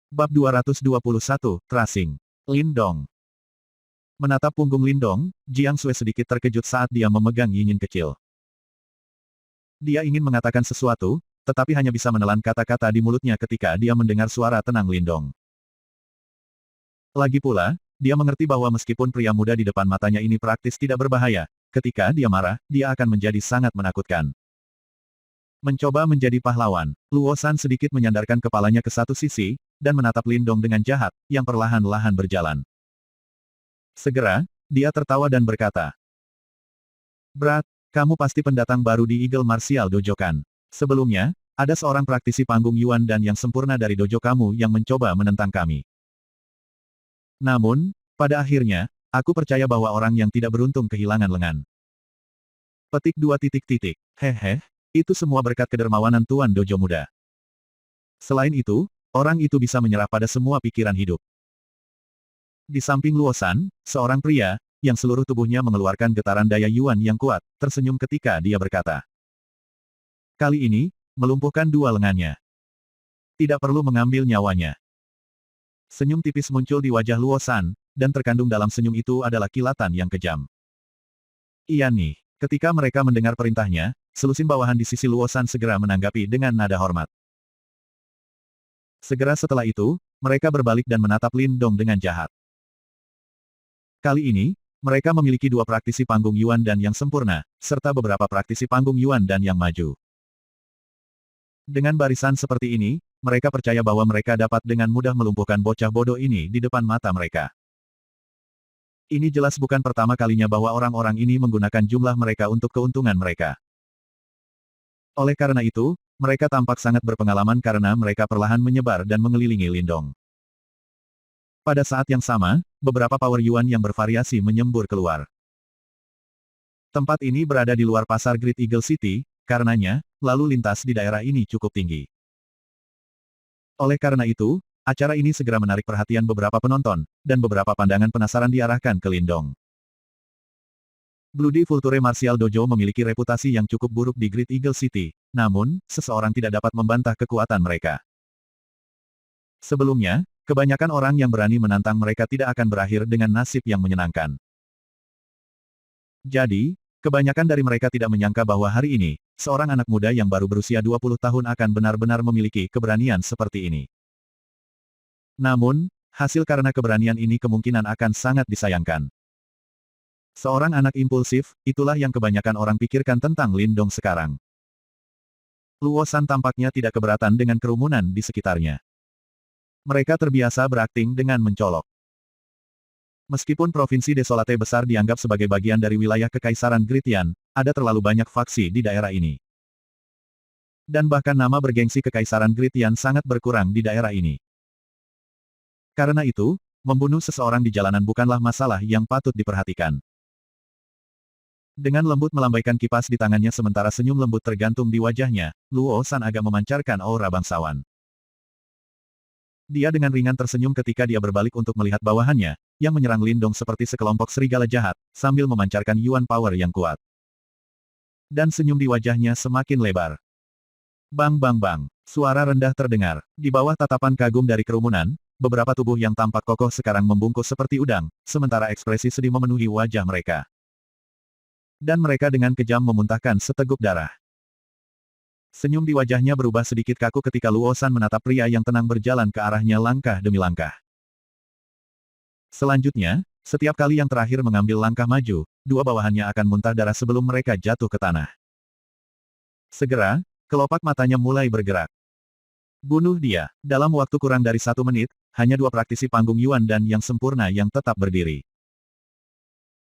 Bab 221, Tracing. Lindong. Menatap punggung Lindong, Jiang Sui sedikit terkejut saat dia memegang Yinyin kecil. Dia ingin mengatakan sesuatu, tetapi hanya bisa menelan kata-kata di mulutnya ketika dia mendengar suara tenang Lindong. Lagi pula, dia mengerti bahwa meskipun pria muda di depan matanya ini praktis tidak berbahaya, ketika dia marah, dia akan menjadi sangat menakutkan. Mencoba menjadi pahlawan, Luo San sedikit menyandarkan kepalanya ke satu sisi, dan menatap Lindong dengan jahat, yang perlahan-lahan berjalan. Segera, dia tertawa dan berkata, "Brat, kamu pasti pendatang baru di Eagle Martial Dojo kan? Sebelumnya, ada seorang praktisi panggung Yuan dan yang sempurna dari dojo kamu yang mencoba menentang kami. Namun, pada akhirnya, aku percaya bahwa orang yang tidak beruntung kehilangan lengan." Petik 2 titik titik. Hehe, itu semua berkat kedermawanan Tuan Dojo Muda. Selain itu, orang itu bisa menyerah pada semua pikiran hidup. Di samping Luo San, seorang pria, yang seluruh tubuhnya mengeluarkan getaran daya Yuan yang kuat, tersenyum ketika dia berkata. Kali ini, melumpuhkan dua lengannya. Tidak perlu mengambil nyawanya. Senyum tipis muncul di wajah Luo San, dan terkandung dalam senyum itu adalah kilatan yang kejam. Iya nih, ketika mereka mendengar perintahnya, selusin bawahan di sisi Luo San segera menanggapi dengan nada hormat. Segera setelah itu, mereka berbalik dan menatap Lindong dengan jahat. Kali ini, mereka memiliki dua praktisi panggung Yuan dan yang sempurna, serta beberapa praktisi panggung Yuan dan yang maju. Dengan barisan seperti ini, mereka percaya bahwa mereka dapat dengan mudah melumpuhkan bocah bodoh ini di depan mata mereka. Ini jelas bukan pertama kalinya bahwa orang-orang ini menggunakan jumlah mereka untuk keuntungan mereka. Oleh karena itu, mereka tampak sangat berpengalaman karena mereka perlahan menyebar dan mengelilingi Lindong. Pada saat yang sama, beberapa power Yuan yang bervariasi menyembur keluar. Tempat ini berada di luar pasar Great Eagle City, karenanya, lalu lintas di daerah ini cukup tinggi. Oleh karena itu, acara ini segera menarik perhatian beberapa penonton, dan beberapa pandangan penasaran diarahkan ke Lindong. Bloody Vulture Martial Dojo memiliki reputasi yang cukup buruk di Great Eagle City, namun, seseorang tidak dapat membantah kekuatan mereka. Sebelumnya, kebanyakan orang yang berani menantang mereka tidak akan berakhir dengan nasib yang menyenangkan. Jadi, kebanyakan dari mereka tidak menyangka bahwa hari ini, seorang anak muda yang baru berusia 20 tahun akan benar-benar memiliki keberanian seperti ini. Namun, hasil karena keberanian ini kemungkinan akan sangat disayangkan. Seorang anak impulsif, itulah yang kebanyakan orang pikirkan tentang Lindong sekarang. Luo San tampaknya tidak keberatan dengan kerumunan di sekitarnya. Mereka terbiasa berakting dengan mencolok. Meskipun Provinsi Desolate besar dianggap sebagai bagian dari wilayah Kekaisaran Gritian, ada terlalu banyak faksi di daerah ini. Dan bahkan nama bergengsi Kekaisaran Gritian sangat berkurang di daerah ini. Karena itu, membunuh seseorang di jalanan bukanlah masalah yang patut diperhatikan. Dengan lembut melambaikan kipas di tangannya sementara senyum lembut tergantung di wajahnya, Luo San agak memancarkan aura bangsawan. Dia dengan ringan tersenyum ketika dia berbalik untuk melihat bawahannya, yang menyerang Lindong seperti sekelompok serigala jahat, sambil memancarkan Yuan power yang kuat. Dan senyum di wajahnya semakin lebar. Bang bang bang, suara rendah terdengar. Di bawah tatapan kagum dari kerumunan, beberapa tubuh yang tampak kokoh sekarang membungkuk seperti udang, sementara ekspresi sedih memenuhi wajah mereka. Dan mereka dengan kejam memuntahkan seteguk darah. Senyum di wajahnya berubah sedikit kaku ketika Luo San menatap pria yang tenang berjalan ke arahnya langkah demi langkah. Selanjutnya, setiap kali yang terakhir mengambil langkah maju, dua bawahannya akan muntah darah sebelum mereka jatuh ke tanah. Segera, kelopak matanya mulai bergerak. Bunuh dia. Dalam waktu kurang dari 1 menit, hanya dua praktisi panggung Yuan dan yang sempurna yang tetap berdiri.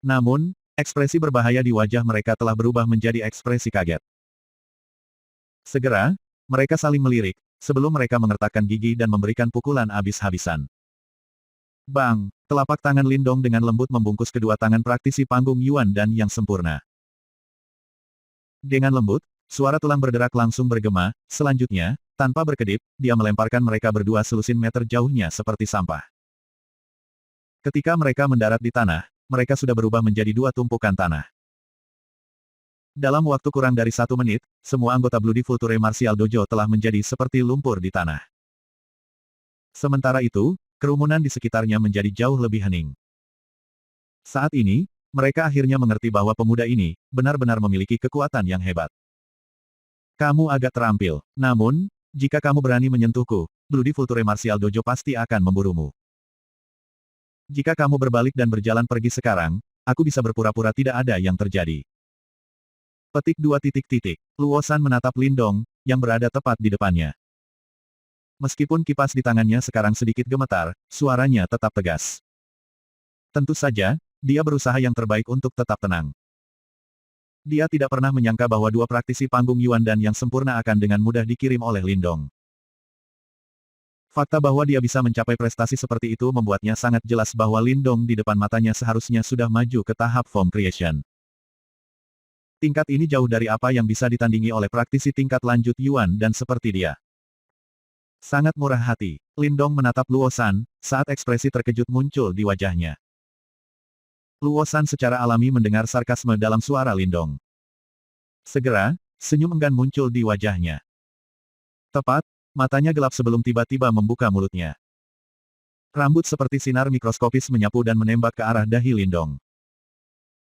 Namun, ekspresi berbahaya di wajah mereka telah berubah menjadi ekspresi kaget. Segera, mereka saling melirik, sebelum mereka mengertakkan gigi dan memberikan pukulan habis-habisan. Bang! Telapak tangan Lindong dengan lembut membungkus kedua tangan praktisi panggung Yuan dan yang sempurna. Dengan lembut, suara tulang berderak langsung bergema, selanjutnya, tanpa berkedip, dia melemparkan mereka berdua selusin meter jauhnya seperti sampah. Ketika mereka mendarat di tanah, mereka sudah berubah menjadi dua tumpukan tanah. Dalam waktu kurang dari 1 menit, semua anggota Bloody Vulture Martial Dojo telah menjadi seperti lumpur di tanah. Sementara itu, kerumunan di sekitarnya menjadi jauh lebih hening. Saat ini, mereka akhirnya mengerti bahwa pemuda ini benar-benar memiliki kekuatan yang hebat. Kamu agak terampil. Namun, jika kamu berani menyentuhku, Bloody Future Martial Dojo pasti akan memburumu. Jika kamu berbalik dan berjalan pergi sekarang, aku bisa berpura-pura tidak ada yang terjadi. Petik 2. Luo San menatap Lindong, yang berada tepat di depannya. Meskipun kipas di tangannya sekarang sedikit gemetar, suaranya tetap tegas. Tentu saja, dia berusaha yang terbaik untuk tetap tenang. Dia tidak pernah menyangka bahwa dua praktisi panggung Yuan dan yang sempurna akan dengan mudah dikirim oleh Lindong. Fakta bahwa dia bisa mencapai prestasi seperti itu membuatnya sangat jelas bahwa Lindong di depan matanya seharusnya sudah maju ke tahap form creation. Tingkat ini jauh dari apa yang bisa ditandingi oleh praktisi tingkat lanjut Yuan dan seperti dia. Sangat murah hati, Lindong menatap Luo San, saat ekspresi terkejut muncul di wajahnya. Luo San secara alami mendengar sarkasme dalam suara Lindong. Segera, senyum enggan muncul di wajahnya. Tepat, matanya gelap sebelum tiba-tiba membuka mulutnya. Rambut seperti sinar mikroskopis menyapu dan menembak ke arah dahi Lindong.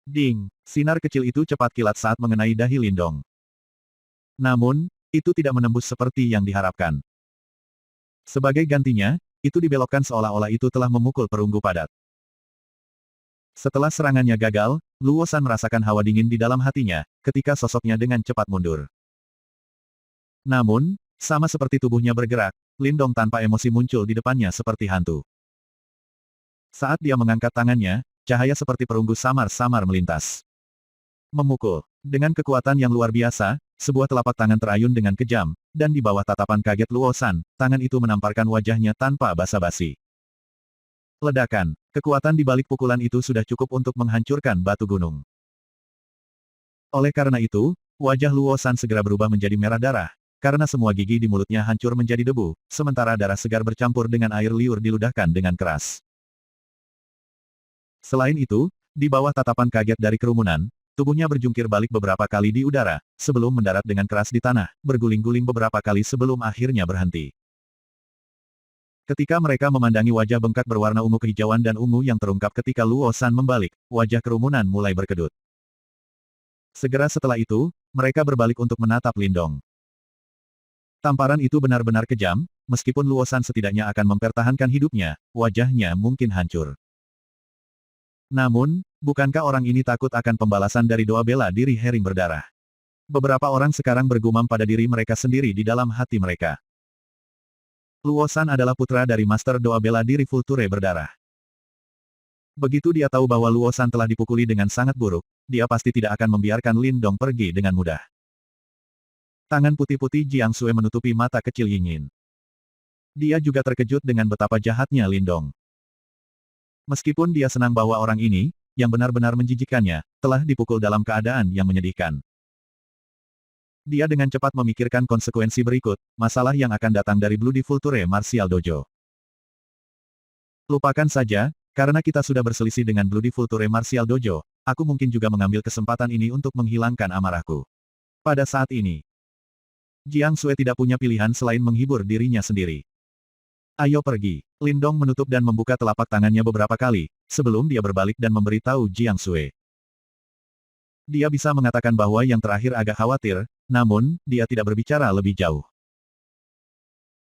Ding, sinar kecil itu cepat kilat saat mengenai dahi Lindong. Namun, itu tidak menembus seperti yang diharapkan. Sebagai gantinya, itu dibelokkan seolah-olah itu telah memukul perunggu padat. Setelah serangannya gagal, Luo San merasakan hawa dingin di dalam hatinya, ketika sosoknya dengan cepat mundur. Namun, sama seperti tubuhnya bergerak, Lindong tanpa emosi muncul di depannya seperti hantu. Saat dia mengangkat tangannya, cahaya seperti perunggu samar-samar melintas. Memukul. Dengan kekuatan yang luar biasa, sebuah telapak tangan terayun dengan kejam, dan di bawah tatapan kaget Luo San, tangan itu menamparkan wajahnya tanpa basa-basi. Ledakan. Kekuatan di balik pukulan itu sudah cukup untuk menghancurkan batu gunung. Oleh karena itu, wajah Luo San segera berubah menjadi merah darah, karena semua gigi di mulutnya hancur menjadi debu, sementara darah segar bercampur dengan air liur diludahkan dengan keras. Selain itu, di bawah tatapan kaget dari kerumunan, tubuhnya berjungkir balik beberapa kali di udara, sebelum mendarat dengan keras di tanah, berguling-guling beberapa kali sebelum akhirnya berhenti. Ketika mereka memandangi wajah bengkak berwarna ungu kehijauan dan ungu yang terungkap ketika Luo San membalik, wajah kerumunan mulai berkedut. Segera setelah itu, mereka berbalik untuk menatap Lindong. Tamparan itu benar-benar kejam, meskipun Luo San setidaknya akan mempertahankan hidupnya, wajahnya mungkin hancur. Namun, bukankah orang ini takut akan pembalasan dari doa bela diri Hering berdarah? Beberapa orang sekarang bergumam pada diri mereka sendiri di dalam hati mereka. Luo San adalah putra dari Master Doa Bela Diri Future berdarah. Begitu dia tahu bahwa Luo San telah dipukuli dengan sangat buruk, dia pasti tidak akan membiarkan Lindong pergi dengan mudah. Tangan putih-putih Jiang Sui menutupi mata kecil Yingyin. Dia juga terkejut dengan betapa jahatnya Lindong. Meskipun dia senang bahwa orang ini, yang benar-benar menjijikkannya, telah dipukul dalam keadaan yang menyedihkan. Dia dengan cepat memikirkan konsekuensi berikut, masalah yang akan datang dari Bloody Future Martial Dojo. Lupakan saja, karena kita sudah berselisih dengan Bloody Future Martial Dojo, aku mungkin juga mengambil kesempatan ini untuk menghilangkan amarahku. Pada saat ini, Jiang Sui tidak punya pilihan selain menghibur dirinya sendiri. Ayo pergi. Lindong menutup dan membuka telapak tangannya beberapa kali, sebelum dia berbalik dan memberitahu Jiang Sui. Dia bisa mengatakan bahwa yang terakhir agak khawatir, namun, dia tidak berbicara lebih jauh.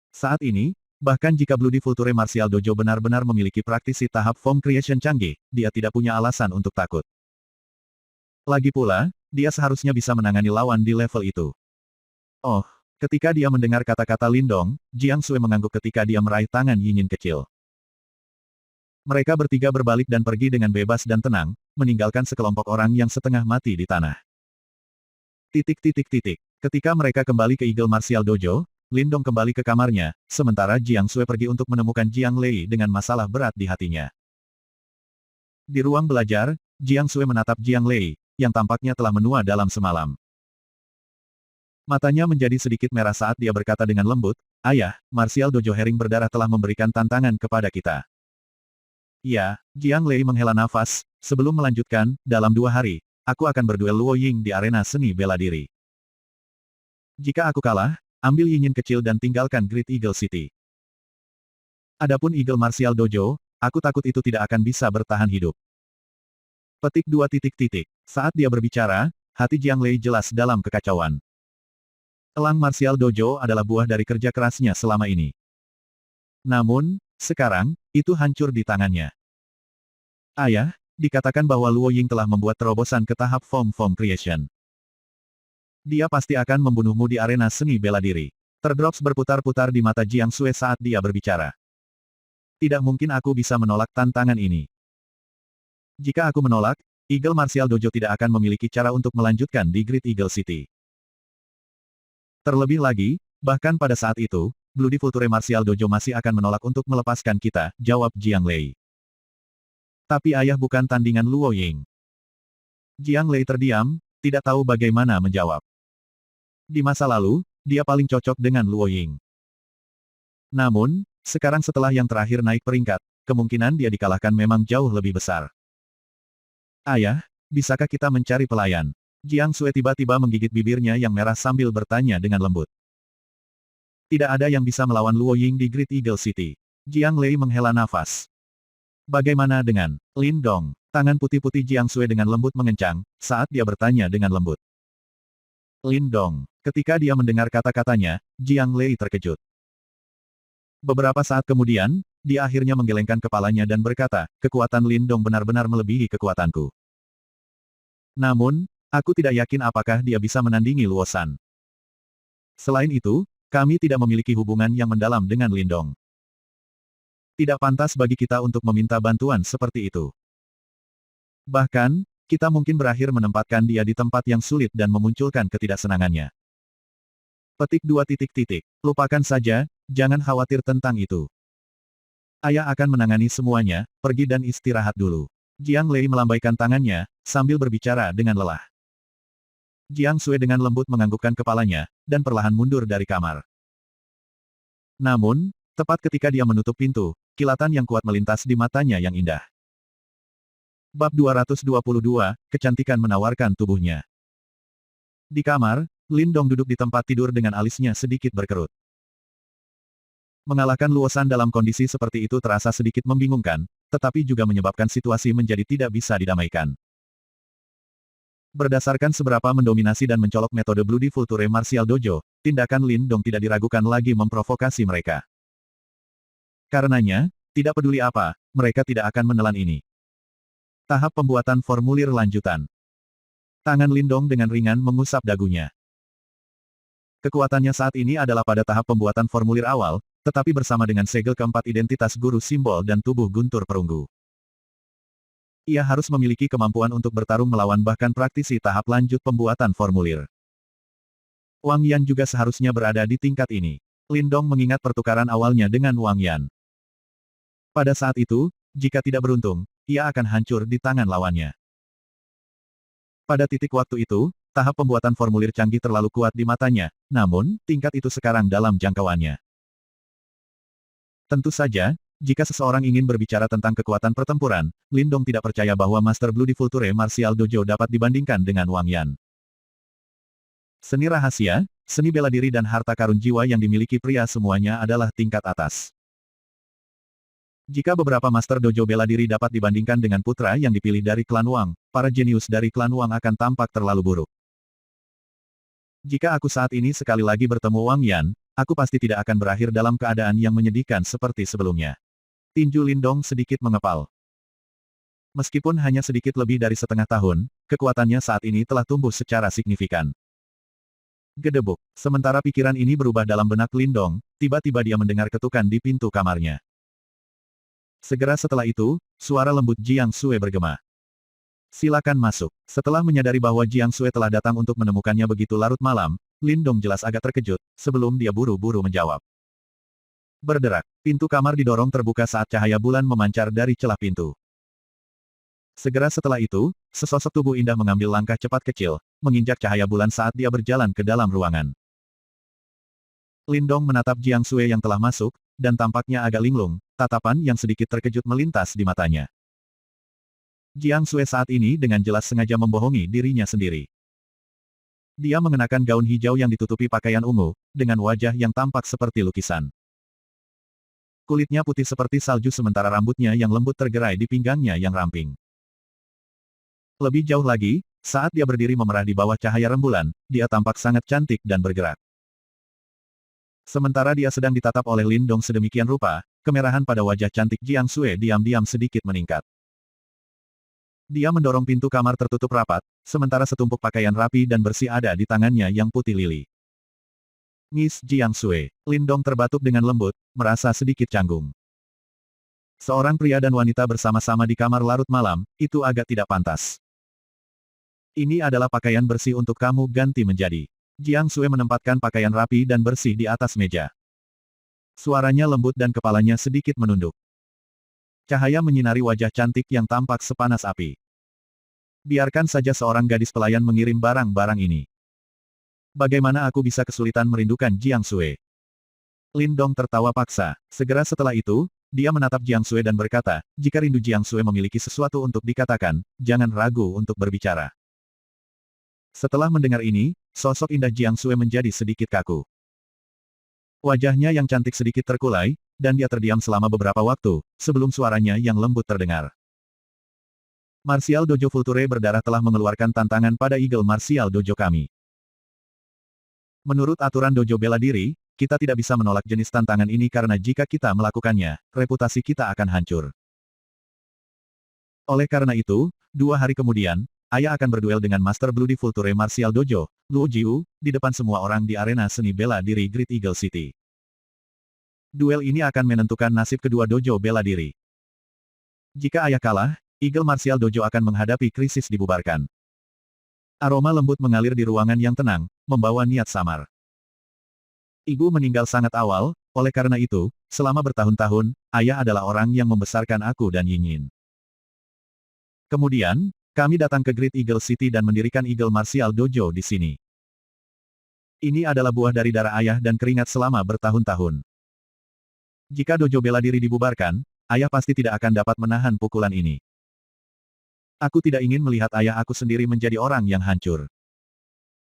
Saat ini, bahkan jika Bloody Future Martial Dojo benar-benar memiliki praktisi tahap form creation canggih, dia tidak punya alasan untuk takut. Lagi pula, dia seharusnya bisa menangani lawan di level itu. Oh. Ketika dia mendengar kata-kata Lindong, Jiang Sui mengangguk ketika dia meraih tangan Yingyin kecil. Mereka bertiga berbalik dan pergi dengan bebas dan tenang, meninggalkan sekelompok orang yang setengah mati di tanah. Ketika mereka kembali ke Eagle Martial Dojo, Lindong kembali ke kamarnya, sementara Jiang Sui pergi untuk menemukan Jiang Lei dengan masalah berat di hatinya. Di ruang belajar, Jiang Sui menatap Jiang Lei, yang tampaknya telah menua dalam semalam. Matanya menjadi sedikit merah saat dia berkata dengan lembut, "Ayah, Martial Dojo Hering berdarah telah memberikan tantangan kepada kita." Ya, Jiang Lei menghela nafas, sebelum melanjutkan, dalam 2 hari, aku akan berduel Luo Ying di arena seni bela diri. Jika aku kalah, ambil Yingyin kecil dan tinggalkan Great Eagle City. Adapun Eagle Martial Dojo, aku takut itu tidak akan bisa bertahan hidup. Petik 2 titik titik. Saat dia berbicara, hati Jiang Lei jelas dalam kekacauan. Elang Martial Dojo adalah buah dari kerja kerasnya selama ini. Namun, sekarang, itu hancur di tangannya. Ayah, dikatakan bahwa Luo Ying telah membuat terobosan ke tahap Form Creation. Dia pasti akan membunuhmu di arena seni bela diri. Terdrops berputar-putar di mata Jiang Sui saat dia berbicara. Tidak mungkin aku bisa menolak tantangan ini. Jika aku menolak, Eagle Martial Dojo tidak akan memiliki cara untuk melanjutkan di Great Eagle City. Terlebih lagi, bahkan pada saat itu, Bloody Future Martial Dojo masih akan menolak untuk melepaskan kita, jawab Jiang Lei. Tapi ayah bukan tandingan Luo Ying. Jiang Lei terdiam, tidak tahu bagaimana menjawab. Di masa lalu, dia paling cocok dengan Luo Ying. Namun, sekarang setelah yang terakhir naik peringkat, kemungkinan dia dikalahkan memang jauh lebih besar. Ayah, bisakah kita mencari pelayan? Jiang Sui tiba-tiba menggigit bibirnya yang merah sambil bertanya dengan lembut. Tidak ada yang bisa melawan Luo Ying di Great Eagle City. Jiang Lei menghela nafas. Bagaimana dengan Lin Dong? Tangan putih-putih Jiang Sui dengan lembut mengencang, saat dia bertanya dengan lembut. Lin Dong. Ketika dia mendengar kata-katanya, Jiang Lei terkejut. Beberapa saat kemudian, dia akhirnya menggelengkan kepalanya dan berkata, kekuatan Lin Dong benar-benar melebihi kekuatanku. Namun, aku tidak yakin apakah dia bisa menandingi Luo San. Selain itu, kami tidak memiliki hubungan yang mendalam dengan Lin Dong. Tidak pantas bagi kita untuk meminta bantuan seperti itu. Bahkan, kita mungkin berakhir menempatkan dia di tempat yang sulit dan memunculkan ketidaksenangannya. Petik 2 titik titik. Lupakan saja, jangan khawatir tentang itu. Ayah akan menangani semuanya, pergi dan istirahat dulu. Jiang Lei melambaikan tangannya, sambil berbicara dengan lelah. Jiang Sui dengan lembut menganggukkan kepalanya, dan perlahan mundur dari kamar. Namun, tepat ketika dia menutup pintu, kilatan yang kuat melintas di matanya yang indah. Bab 222, kecantikan menawarkan tubuhnya. Di kamar, Lin Dong duduk di tempat tidur dengan alisnya sedikit berkerut. Mengalahkan Luo San dalam kondisi seperti itu terasa sedikit membingungkan, tetapi juga menyebabkan situasi menjadi tidak bisa didamaikan. Berdasarkan seberapa mendominasi dan mencolok metode Bloody Future Martial Dojo, tindakan Lin Dong tidak diragukan lagi memprovokasi mereka. Karenanya, tidak peduli apa, mereka tidak akan menelan ini. Tahap pembuatan formulir lanjutan. Tangan Lin Dong dengan ringan mengusap dagunya. Kekuatannya saat ini adalah pada tahap pembuatan formulir awal, tetapi bersama dengan segel keempat identitas guru simbol dan tubuh guntur perunggu. Ia harus memiliki kemampuan untuk bertarung melawan bahkan praktisi tahap lanjut pembuatan formulir. Wang Yan juga seharusnya berada di tingkat ini. Lin Dong mengingat pertukaran awalnya dengan Wang Yan. Pada saat itu, jika tidak beruntung, ia akan hancur di tangan lawannya. Pada titik waktu itu, tahap pembuatan formulir canggih terlalu kuat di matanya, namun, tingkat itu sekarang dalam jangkauannya. Tentu saja, jika seseorang ingin berbicara tentang kekuatan pertempuran, Lin Dong tidak percaya bahwa Master Bloody Future Martial Dojo dapat dibandingkan dengan Wang Yan. Seni rahasia, seni bela diri dan harta karun jiwa yang dimiliki pria semuanya adalah tingkat atas. Jika beberapa Master Dojo bela diri dapat dibandingkan dengan putra yang dipilih dari klan Wang, para jenius dari klan Wang akan tampak terlalu buruk. Jika aku saat ini sekali lagi bertemu Wang Yan, aku pasti tidak akan berakhir dalam keadaan yang menyedihkan seperti sebelumnya. Tinju Lin Dong sedikit mengepal. Meskipun hanya sedikit lebih dari setengah tahun, kekuatannya saat ini telah tumbuh secara signifikan. Gedebuk. Sementara pikiran ini berubah dalam benak Lin Dong, tiba-tiba dia mendengar ketukan di pintu kamarnya. Segera setelah itu, suara lembut Jiang Sui bergema. Silakan masuk. Setelah menyadari bahwa Jiang Sui telah datang untuk menemukannya begitu larut malam, Lin Dong jelas agak terkejut, sebelum dia buru-buru menjawab. Berderak. Pintu kamar didorong terbuka saat cahaya bulan memancar dari celah pintu. Segera setelah itu, sesosok tubuh indah mengambil langkah cepat kecil, menginjak cahaya bulan saat dia berjalan ke dalam ruangan. Lin Dong menatap Jiang Sui yang telah masuk, dan tampaknya agak linglung, tatapan yang sedikit terkejut melintas di matanya. Jiang Sui saat ini dengan jelas sengaja membohongi dirinya sendiri. Dia mengenakan gaun hijau yang ditutupi pakaian ungu, dengan wajah yang tampak seperti lukisan. Kulitnya putih seperti salju sementara rambutnya yang lembut tergerai di pinggangnya yang ramping. Lebih jauh lagi, saat dia berdiri memerah di bawah cahaya rembulan, dia tampak sangat cantik dan bergerak. Sementara dia sedang ditatap oleh Lin Dong sedemikian rupa, kemerahan pada wajah cantik Jiang Sui diam-diam sedikit meningkat. Dia mendorong pintu kamar tertutup rapat, sementara setumpuk pakaian rapi dan bersih ada di tangannya yang putih lili. Miss Jiang Sui, Lin Dong terbatuk dengan lembut, merasa sedikit canggung. Seorang pria dan wanita bersama-sama di kamar larut malam, itu agak tidak pantas. Ini adalah pakaian bersih untuk kamu ganti menjadi. Jiang Sui menempatkan pakaian rapi dan bersih di atas meja. Suaranya lembut dan kepalanya sedikit menunduk. Cahaya menyinari wajah cantik yang tampak sepanas api. Biarkan saja seorang gadis pelayan mengirim barang-barang ini. Bagaimana aku bisa kesulitan merindukan Jiang Sui? Lin Dong tertawa paksa. Segera setelah itu, dia menatap Jiang Sui dan berkata, jika rindu Jiang Sui memiliki sesuatu untuk dikatakan, jangan ragu untuk berbicara. Setelah mendengar ini, sosok indah Jiang Sui menjadi sedikit kaku. Wajahnya yang cantik sedikit terkulai, dan dia terdiam selama beberapa waktu, sebelum suaranya yang lembut terdengar. Martial Dojo Vulture berdarah telah mengeluarkan tantangan pada Eagle Martial Dojo kami. Menurut aturan dojo bela diri, kita tidak bisa menolak jenis tantangan ini karena jika kita melakukannya, reputasi kita akan hancur. Oleh karena itu, 2 hari kemudian, Ayah akan berduel dengan Master Blue di Vulture Martial Dojo, Luo Jiu, di depan semua orang di arena seni bela diri Great Eagle City. Duel ini akan menentukan nasib kedua dojo bela diri. Jika Ayah kalah, Eagle Martial Dojo akan menghadapi krisis dibubarkan. Aroma lembut mengalir di ruangan yang tenang, membawa niat samar. Ibu meninggal sangat awal, oleh karena itu, selama bertahun-tahun, ayah adalah orang yang membesarkan aku dan Yinyin. Kemudian, kami datang ke Great Eagle City dan mendirikan Eagle Martial Dojo di sini. Ini adalah buah dari darah ayah dan keringat selama bertahun-tahun. Jika dojo bela diri dibubarkan, ayah pasti tidak akan dapat menahan pukulan ini. Aku tidak ingin melihat ayah aku sendiri menjadi orang yang hancur.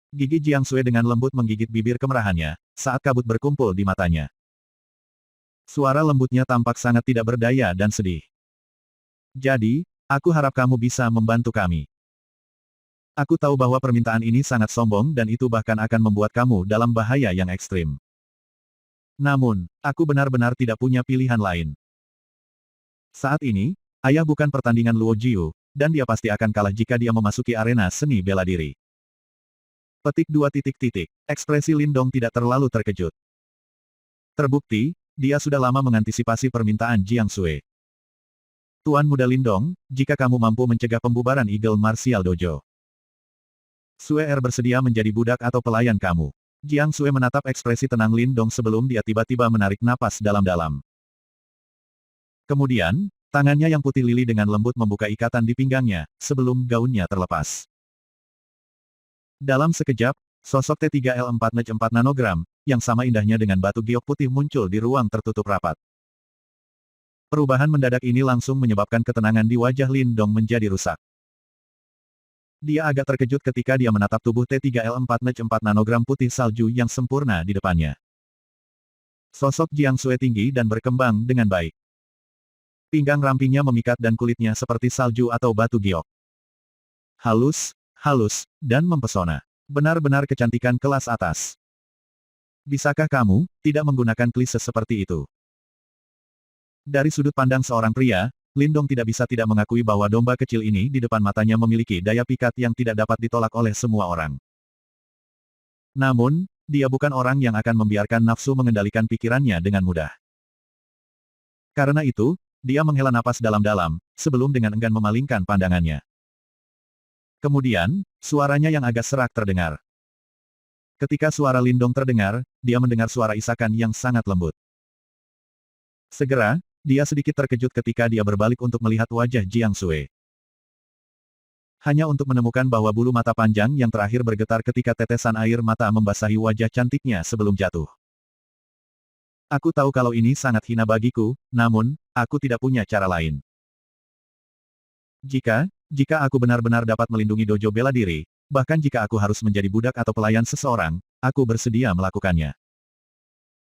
Gigi Jiang Sui dengan lembut menggigit bibir kemerahannya, saat kabut berkumpul di matanya. Suara lembutnya tampak sangat tidak berdaya dan sedih. Jadi, aku harap kamu bisa membantu kami. Aku tahu bahwa permintaan ini sangat sombong dan itu bahkan akan membuat kamu dalam bahaya yang ekstrim. Namun, aku benar-benar tidak punya pilihan lain. Saat ini, ayah bukan pertandingan Luo Jiu, dan dia pasti akan kalah jika dia memasuki arena seni bela diri. Petik 2. Ekspresi Lin Dong tidak terlalu terkejut. Terbukti, dia sudah lama mengantisipasi permintaan Jiang Sui. Tuan Muda Lin Dong, jika kamu mampu mencegah pembubaran Eagle Martial Dojo. Sui bersedia menjadi budak atau pelayan kamu. Jiang Sui menatap ekspresi tenang Lin Dong sebelum dia tiba-tiba menarik napas dalam-dalam. Kemudian, tangannya yang putih lili dengan lembut membuka ikatan di pinggangnya, sebelum gaunnya terlepas. Dalam sekejap, sosok T3L4 nanogram, yang sama indahnya dengan batu giok putih muncul di ruang tertutup rapat. Perubahan mendadak ini langsung menyebabkan ketenangan di wajah Lin Dong menjadi rusak. Dia agak terkejut ketika dia menatap tubuh T3L4 nanogram putih salju yang sempurna di depannya. Sosok Jiang Sui tinggi dan berkembang dengan baik. Pinggang rampingnya memikat dan kulitnya seperti salju atau batu giok. Halus, dan mempesona. Benar-benar kecantikan kelas atas. Bisakah kamu tidak menggunakan klise seperti itu? Dari sudut pandang seorang pria, Lin Dong tidak bisa tidak mengakui bahwa domba kecil ini di depan matanya memiliki daya pikat yang tidak dapat ditolak oleh semua orang. Namun, dia bukan orang yang akan membiarkan nafsu mengendalikan pikirannya dengan mudah. Karena itu, dia menghela napas dalam-dalam, sebelum dengan enggan memalingkan pandangannya. Kemudian, suaranya yang agak serak terdengar. Ketika suara Lin Dong terdengar, dia mendengar suara isakan yang sangat lembut. Segera, dia sedikit terkejut ketika dia berbalik untuk melihat wajah Jiang Sui. Hanya untuk menemukan bahwa bulu mata panjang yang terakhir bergetar ketika tetesan air mata membasahi wajah cantiknya sebelum jatuh. Aku tahu kalau ini sangat hina bagiku, namun, aku tidak punya cara lain. Jika aku benar-benar dapat melindungi dojo bela diri, bahkan jika aku harus menjadi budak atau pelayan seseorang, aku bersedia melakukannya.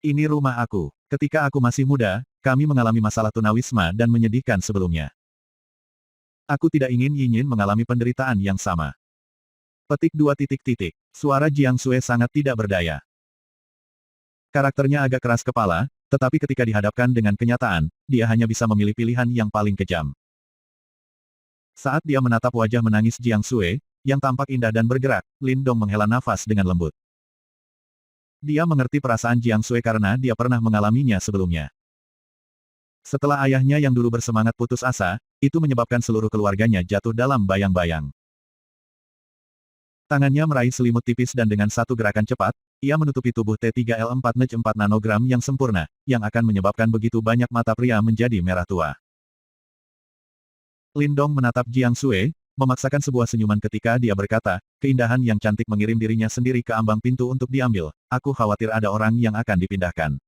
Ini rumah aku. Ketika aku masih muda, kami mengalami masalah tunawisma dan menyedihkan sebelumnya. Aku tidak ingin Yinyin mengalami penderitaan yang sama. Petik 2 titik titik. Suara Jiang Sui sangat tidak berdaya. Karakternya agak keras kepala, tetapi ketika dihadapkan dengan kenyataan, dia hanya bisa memilih pilihan yang paling kejam. Saat dia menatap wajah menangis Jiang Sui, yang tampak indah dan bergerak, Lin Dong menghela nafas dengan lembut. Dia mengerti perasaan Jiang Sui karena dia pernah mengalaminya sebelumnya. Setelah ayahnya yang dulu bersemangat putus asa, itu menyebabkan seluruh keluarganya jatuh dalam bayang-bayang. Tangannya meraih selimut tipis dan dengan satu gerakan cepat, ia menutupi tubuh T3L4 nanogram yang sempurna, yang akan menyebabkan begitu banyak mata pria menjadi merah tua. Lin Dong menatap Jiang Sui, memaksakan sebuah senyuman ketika dia berkata, keindahan yang cantik mengirim dirinya sendiri ke ambang pintu untuk diambil, aku khawatir ada orang yang akan dipindahkan.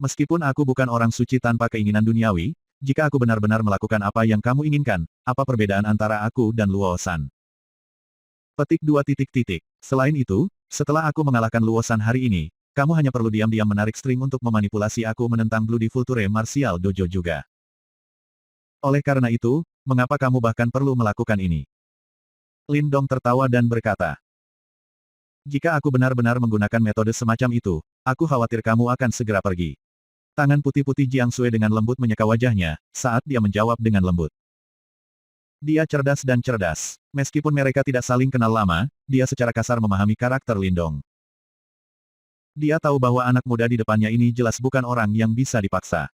Meskipun aku bukan orang suci tanpa keinginan duniawi, jika aku benar-benar melakukan apa yang kamu inginkan, apa perbedaan antara aku dan Luo San? Petik 2 titik titik. Selain itu, setelah aku mengalahkan Luo San hari ini, kamu hanya perlu diam-diam menarik string untuk memanipulasi aku menentang Bloody Future Martial Dojo juga. Oleh karena itu, mengapa kamu bahkan perlu melakukan ini? Lin Dong tertawa dan berkata, jika aku benar-benar menggunakan metode semacam itu, aku khawatir kamu akan segera pergi. Tangan putih-putih Jiang Sui dengan lembut menyeka wajahnya, saat dia menjawab dengan lembut. Dia cerdas dan cerdas. Meskipun mereka tidak saling kenal lama, dia secara kasar memahami karakter Lin Dong. Dia tahu bahwa anak muda di depannya ini jelas bukan orang yang bisa dipaksa.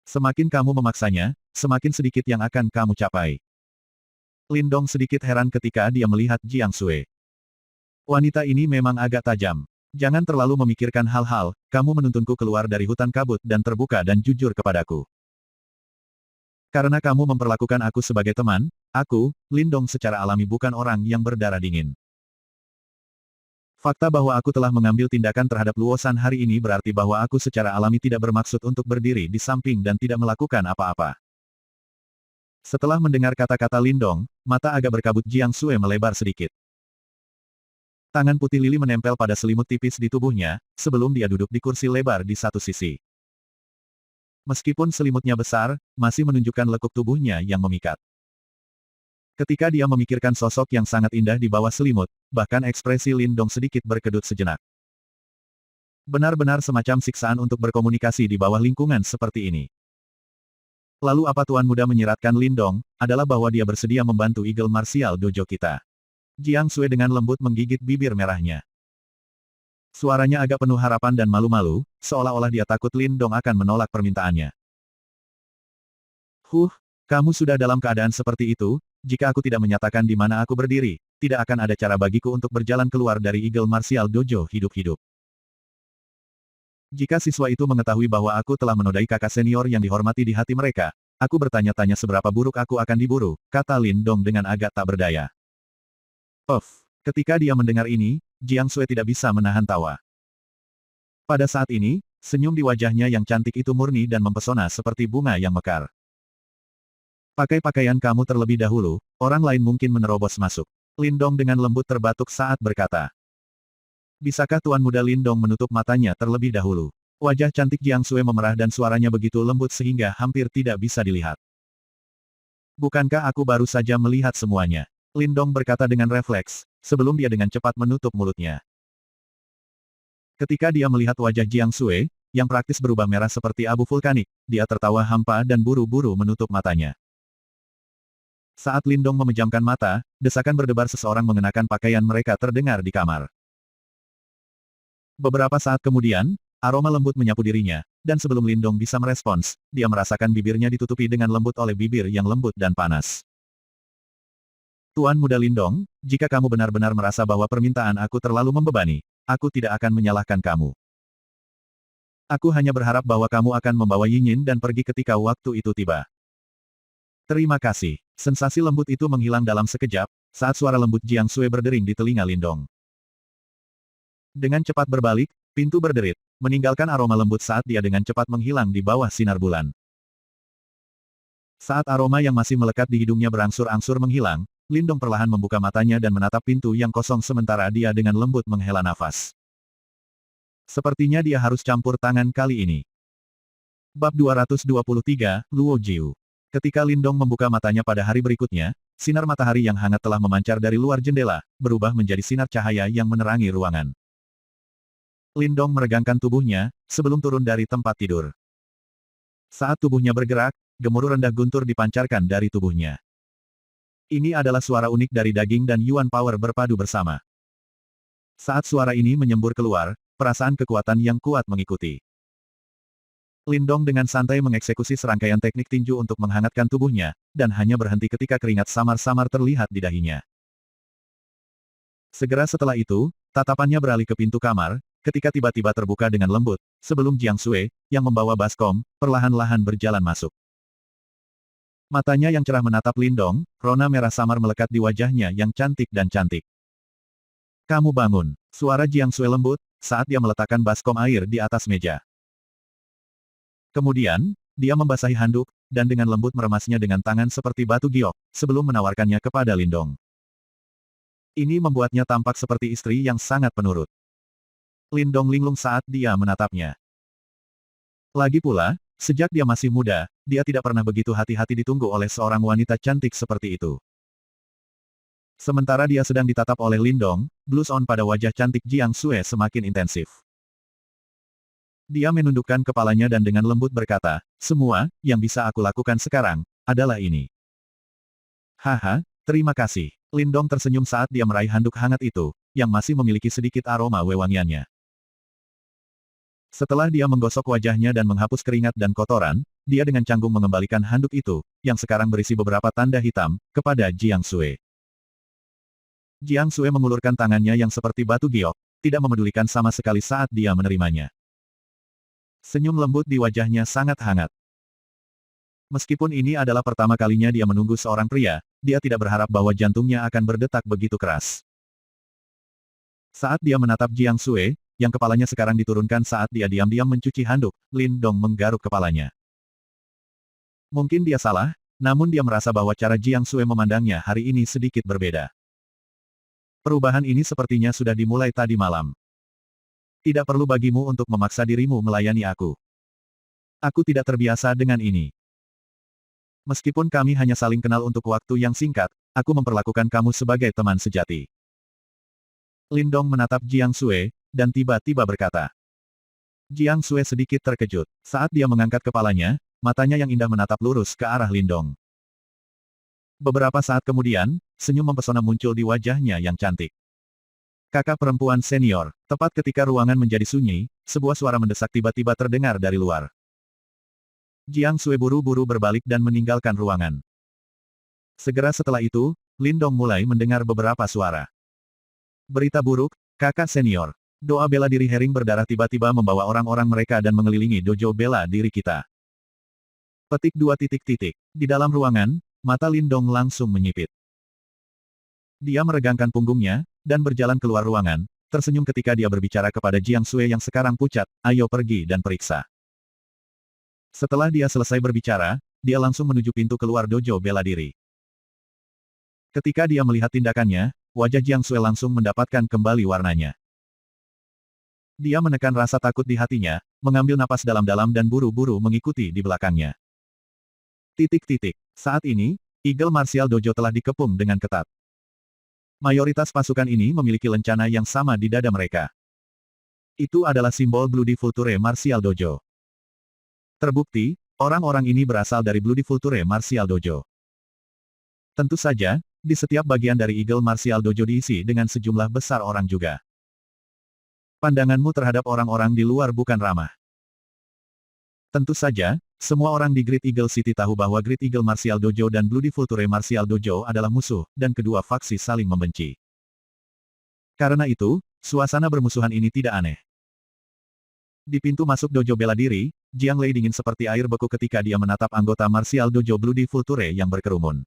Semakin kamu memaksanya, semakin sedikit yang akan kamu capai. Lin Dong sedikit heran ketika dia melihat Jiang Sui. Wanita ini memang agak tajam. Jangan terlalu memikirkan hal-hal, kamu menuntunku keluar dari hutan kabut dan terbuka dan jujur kepadaku. Karena kamu memperlakukan aku sebagai teman, aku, Lin Dong secara alami bukan orang yang berdarah dingin. Fakta bahwa aku telah mengambil tindakan terhadap Luo San hari ini berarti bahwa aku secara alami tidak bermaksud untuk berdiri di samping dan tidak melakukan apa-apa. Setelah mendengar kata-kata Lin Dong, mata agak berkabut Jiang Sui melebar sedikit. Tangan putih lili menempel pada selimut tipis di tubuhnya, sebelum dia duduk di kursi lebar di satu sisi. Meskipun selimutnya besar, masih menunjukkan lekuk tubuhnya yang memikat. Ketika dia memikirkan sosok yang sangat indah di bawah selimut, bahkan ekspresi Lin Dong sedikit berkedut sejenak. Benar-benar semacam siksaan untuk berkomunikasi di bawah lingkungan seperti ini. Lalu apa Tuan Muda menyiratkan Lin Dong, adalah bahwa dia bersedia membantu Eagle Martial Dojo kita. Jiang Sui dengan lembut menggigit bibir merahnya. Suaranya agak penuh harapan dan malu-malu, seolah-olah dia takut Lin Dong akan menolak permintaannya. Kamu sudah dalam keadaan seperti itu, jika aku tidak menyatakan di mana aku berdiri, tidak akan ada cara bagiku untuk berjalan keluar dari Eagle Martial Dojo hidup-hidup. Jika siswa itu mengetahui bahwa aku telah menodai kakak senior yang dihormati di hati mereka, aku bertanya-tanya seberapa buruk aku akan diburu, kata Lin Dong dengan agak tak berdaya. Ketika dia mendengar ini, Jiang Sui tidak bisa menahan tawa. Pada saat ini, senyum di wajahnya yang cantik itu murni dan mempesona seperti bunga yang mekar. Pakai pakaian kamu terlebih dahulu, orang lain mungkin menerobos masuk. Lin Dong dengan lembut terbatuk saat berkata. Bisakah Tuan Muda Lin Dong menutup matanya terlebih dahulu? Wajah cantik Jiang Sui memerah dan suaranya begitu lembut sehingga hampir tidak bisa dilihat. Bukankah aku baru saja melihat semuanya? Lin Dong berkata dengan refleks, sebelum dia dengan cepat menutup mulutnya. Ketika dia melihat wajah Jiang Sui, yang praktis berubah merah seperti abu vulkanik, dia tertawa hampa dan buru-buru menutup matanya. Saat Lin Dong memejamkan mata, desakan berdebar seseorang mengenakan pakaian mereka terdengar di kamar. Beberapa saat kemudian, aroma lembut menyapu dirinya, dan sebelum Lin Dong bisa merespons, dia merasakan bibirnya ditutupi dengan lembut oleh bibir yang lembut dan panas. Tuan Muda Lin Dong, jika kamu benar-benar merasa bahwa permintaan aku terlalu membebani, aku tidak akan menyalahkan kamu. Aku hanya berharap bahwa kamu akan membawa Yinyin dan pergi ketika waktu itu tiba. Terima kasih. Sensasi lembut itu menghilang dalam sekejap, saat suara lembut Jiang Sui berdering di telinga Lin Dong. Dengan cepat berbalik, pintu berderit, meninggalkan aroma lembut saat dia dengan cepat menghilang di bawah sinar bulan. Saat aroma yang masih melekat di hidungnya berangsur-angsur menghilang, Lin Dong perlahan membuka matanya dan menatap pintu yang kosong sementara dia dengan lembut menghela nafas. Sepertinya dia harus campur tangan kali ini. Bab 223, Luo Jiu. Ketika Lindong membuka matanya pada hari berikutnya, sinar matahari yang hangat telah memancar dari luar jendela, berubah menjadi sinar cahaya yang menerangi ruangan. Lindong meregangkan tubuhnya, sebelum turun dari tempat tidur. Saat tubuhnya bergerak, gemuruh rendah guntur dipancarkan dari tubuhnya. Ini adalah suara unik dari daging dan Yuan Power berpadu bersama. Saat suara ini menyembur keluar, perasaan kekuatan yang kuat mengikuti. Lindong dengan santai mengeksekusi serangkaian teknik tinju untuk menghangatkan tubuhnya, dan hanya berhenti ketika keringat samar-samar terlihat di dahinya. Segera setelah itu, tatapannya beralih ke pintu kamar, ketika tiba-tiba terbuka dengan lembut, sebelum Jiang Sui, yang membawa baskom, perlahan-lahan berjalan masuk. Matanya yang cerah menatap Lindong, rona merah samar melekat di wajahnya yang cantik dan cantik. Kamu bangun, suara Jiang Sui lembut, saat dia meletakkan baskom air di atas meja. Kemudian, dia membasahi handuk, dan dengan lembut meremasnya dengan tangan seperti batu giok, sebelum menawarkannya kepada Lindong. Ini membuatnya tampak seperti istri yang sangat penurut. Lindong linglung saat dia menatapnya. Lagi pula, sejak dia masih muda, dia tidak pernah begitu hati-hati ditunggu oleh seorang wanita cantik seperti itu. Sementara dia sedang ditatap oleh Lindong, blush on pada wajah cantik Jiang Sui semakin intensif. Dia menundukkan kepalanya dan dengan lembut berkata, semua, yang bisa aku lakukan sekarang, adalah ini. Haha, terima kasih. Lindong tersenyum saat dia meraih handuk hangat itu, yang masih memiliki sedikit aroma wewangiannya. Setelah dia menggosok wajahnya dan menghapus keringat dan kotoran, dia dengan canggung mengembalikan handuk itu, yang sekarang berisi beberapa tanda hitam, kepada Jiang Sui. Jiang Sui mengulurkan tangannya yang seperti batu giok, tidak memedulikan sama sekali saat dia menerimanya. Senyum lembut di wajahnya sangat hangat. Meskipun ini adalah pertama kalinya dia menunggu seorang pria, dia tidak berharap bahwa jantungnya akan berdetak begitu keras. Saat dia menatap Jiang Sui, yang kepalanya sekarang diturunkan saat dia diam-diam mencuci handuk, Lindong menggaruk kepalanya. Mungkin dia salah, namun dia merasa bahwa cara Jiang Sui memandangnya hari ini sedikit berbeda. Perubahan ini sepertinya sudah dimulai tadi malam. Tidak perlu bagimu untuk memaksa dirimu melayani aku. Aku tidak terbiasa dengan ini. Meskipun kami hanya saling kenal untuk waktu yang singkat, aku memperlakukan kamu sebagai teman sejati. Lindong menatap Jiang Sui, dan tiba-tiba berkata. Jiang Sui sedikit terkejut. Saat dia mengangkat kepalanya, matanya yang indah menatap lurus ke arah Lindong. Beberapa saat kemudian, senyum mempesona muncul di wajahnya yang cantik. Kakak perempuan senior, tepat ketika ruangan menjadi sunyi, sebuah suara mendesak tiba-tiba terdengar dari luar. Jiang Sui buru-buru berbalik dan meninggalkan ruangan. Segera setelah itu, Lindong mulai mendengar beberapa suara. Berita buruk, kakak senior. Doa bela diri Hering berdarah tiba-tiba membawa orang-orang mereka dan mengelilingi dojo bela diri kita. Petik 2 titik titik. Di dalam ruangan, mata Lindong langsung menyipit. Dia meregangkan punggungnya, dan berjalan keluar ruangan, tersenyum ketika dia berbicara kepada Jiang Sui yang sekarang pucat, ayo pergi dan periksa. Setelah dia selesai berbicara, dia langsung menuju pintu keluar dojo bela diri. Ketika dia melihat tindakannya, wajah Jiang Sui langsung mendapatkan kembali warnanya. Dia menekan rasa takut di hatinya, mengambil napas dalam-dalam dan buru-buru mengikuti di belakangnya. Titik titik. Saat ini, Eagle Martial Dojo telah dikepung dengan ketat. Mayoritas pasukan ini memiliki lencana yang sama di dada mereka. Itu adalah simbol Bloody Future Martial Dojo. Terbukti, orang-orang ini berasal dari Bloody Future Martial Dojo. Tentu saja, di setiap bagian dari Eagle Martial Dojo diisi dengan sejumlah besar orang juga. Pandanganmu terhadap orang-orang di luar bukan ramah. Tentu saja, semua orang di Great Eagle City tahu bahwa Great Eagle Martial Dojo dan Bloody Future Martial Dojo adalah musuh, dan kedua faksi saling membenci. Karena itu, suasana bermusuhan ini tidak aneh. Di pintu masuk dojo bela diri, Jiang Lei dingin seperti air beku ketika dia menatap anggota Martial Dojo Bloody Future yang berkerumun.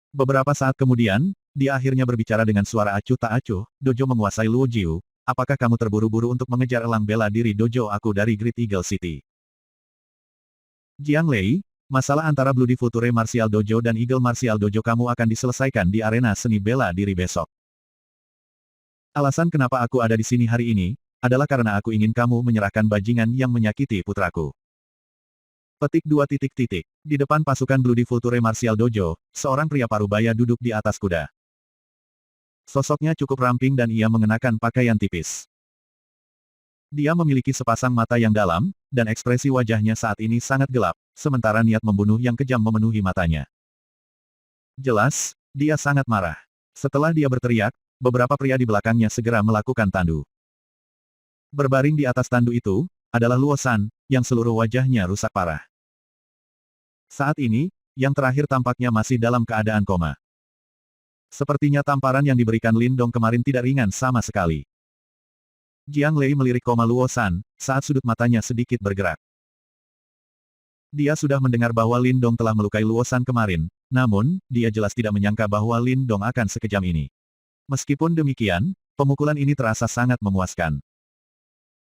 Beberapa saat kemudian, dia akhirnya berbicara dengan suara acuh tak acuh, dojo menguasai Luo Jiu, apakah kamu terburu-buru untuk mengejar elang bela diri dojo aku dari Great Eagle City? Jiang Lei, masalah antara Bloody Future Martial Dojo dan Eagle Martial Dojo kamu akan diselesaikan di arena seni bela diri besok. Alasan kenapa aku ada di sini hari ini, adalah karena aku ingin kamu menyerahkan bajingan yang menyakiti putraku. Petik 2 titik titik. Di depan pasukan Bloody Vulture Martial Dojo, seorang pria parubaya duduk di atas kuda. Sosoknya cukup ramping dan ia mengenakan pakaian tipis. Dia memiliki sepasang mata yang dalam, dan ekspresi wajahnya saat ini sangat gelap, sementara niat membunuh yang kejam memenuhi matanya. Jelas, dia sangat marah. Setelah dia berteriak, beberapa pria di belakangnya segera melakukan tandu. Berbaring di atas tandu itu, adalah Luo San, yang seluruh wajahnya rusak parah. Saat ini, yang terakhir tampaknya masih dalam keadaan koma. Sepertinya tamparan yang diberikan Lin Dong kemarin tidak ringan sama sekali. Jiang Lei melirik koma Luo San, saat sudut matanya sedikit bergerak. Dia sudah mendengar bahwa Lin Dong telah melukai Luo San kemarin, namun, dia jelas tidak menyangka bahwa Lin Dong akan sekejam ini. Meskipun demikian, pemukulan ini terasa sangat memuaskan.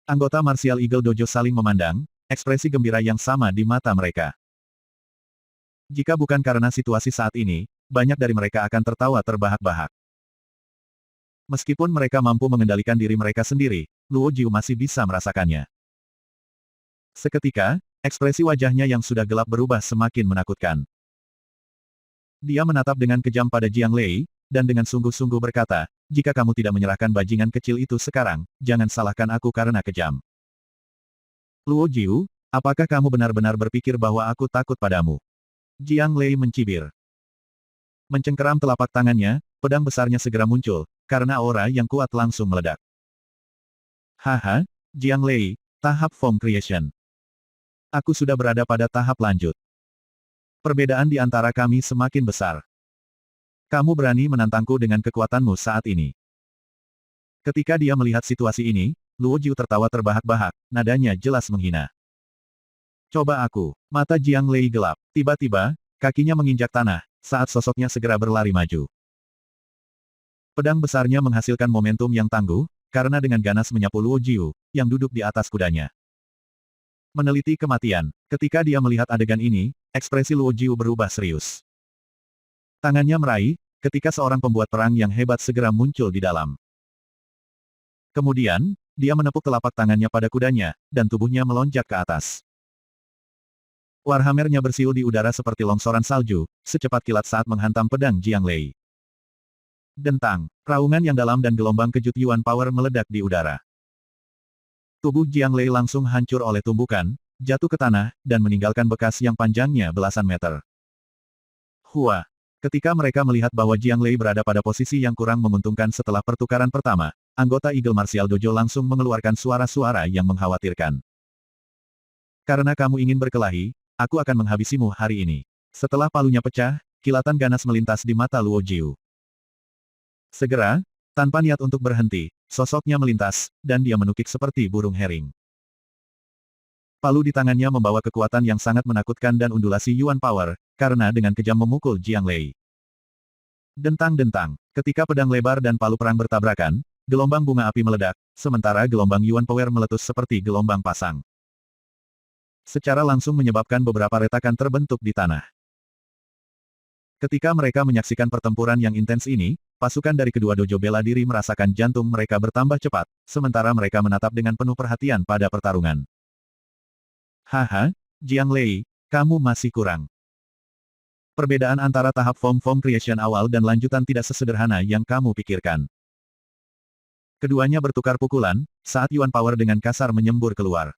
Anggota Martial Eagle Dojo saling memandang, ekspresi gembira yang sama di mata mereka. Jika bukan karena situasi saat ini, banyak dari mereka akan tertawa terbahak-bahak. Meskipun mereka mampu mengendalikan diri mereka sendiri, Luo Jiu masih bisa merasakannya. Seketika, ekspresi wajahnya yang sudah gelap berubah semakin menakutkan. Dia menatap dengan kejam pada Jiang Lei, dan dengan sungguh-sungguh berkata, jika kamu tidak menyerahkan bajingan kecil itu sekarang, jangan salahkan aku karena kejam. Luo Jiu, apakah kamu benar-benar berpikir bahwa aku takut padamu? Jiang Lei mencibir. Mencengkeram telapak tangannya, pedang besarnya segera muncul, karena aura yang kuat langsung meledak. Haha, Jiang Lei, tahap Form Creation. Aku sudah berada pada tahap lanjut. Perbedaan di antara kami semakin besar. Kamu berani menantangku dengan kekuatanmu saat ini. Ketika dia melihat situasi ini, Luo Jiu tertawa terbahak-bahak, nadanya jelas menghina. Coba aku. Mata Jiang Lei gelap. Tiba-tiba, kakinya menginjak tanah, saat sosoknya segera berlari maju. Pedang besarnya menghasilkan momentum yang tangguh, karena dengan ganas menyapu Luo Jiu, yang duduk di atas kudanya. Meneliti kematian. Ketika dia melihat adegan ini, ekspresi Luo Jiu berubah serius. Tangannya meraih, ketika seorang pembuat perang yang hebat segera muncul di dalam. Kemudian, dia menepuk telapak tangannya pada kudanya, dan tubuhnya melonjak ke atas. Warhammernya bersiul di udara seperti longsoran salju, secepat kilat saat menghantam pedang Jiang Lei. Dentang, raungan yang dalam dan gelombang kejut Yuan Power meledak di udara. Tubuh Jiang Lei langsung hancur oleh tumbukan, jatuh ke tanah, dan meninggalkan bekas yang panjangnya belasan meter. Hua. Ketika mereka melihat bahwa Jiang Lei berada pada posisi yang kurang menguntungkan setelah pertukaran pertama, anggota Eagle Martial Dojo langsung mengeluarkan suara-suara yang mengkhawatirkan. Karena kamu ingin berkelahi, aku akan menghabisimu hari ini. Setelah palunya pecah, kilatan ganas melintas di mata Luo Jiu. Segera, tanpa niat untuk berhenti, sosoknya melintas, dan dia menukik seperti burung herring. Palu di tangannya membawa kekuatan yang sangat menakutkan dan undulasi Yuan Power, karena dengan kejam memukul Jiang Lei. Dentang-dentang, ketika pedang lebar dan palu perang bertabrakan, gelombang bunga api meledak, sementara gelombang Yuan Power meletus seperti gelombang pasang. Secara langsung menyebabkan beberapa retakan terbentuk di tanah. Ketika mereka menyaksikan pertempuran yang intens ini, pasukan dari kedua dojo bela diri merasakan jantung mereka bertambah cepat, sementara mereka menatap dengan penuh perhatian pada pertarungan. Haha, Jiang Lei, kamu masih kurang. Perbedaan antara tahap Form Creation awal dan lanjutan tidak sesederhana yang kamu pikirkan. Keduanya bertukar pukulan, saat Yuan Power dengan kasar menyembur keluar.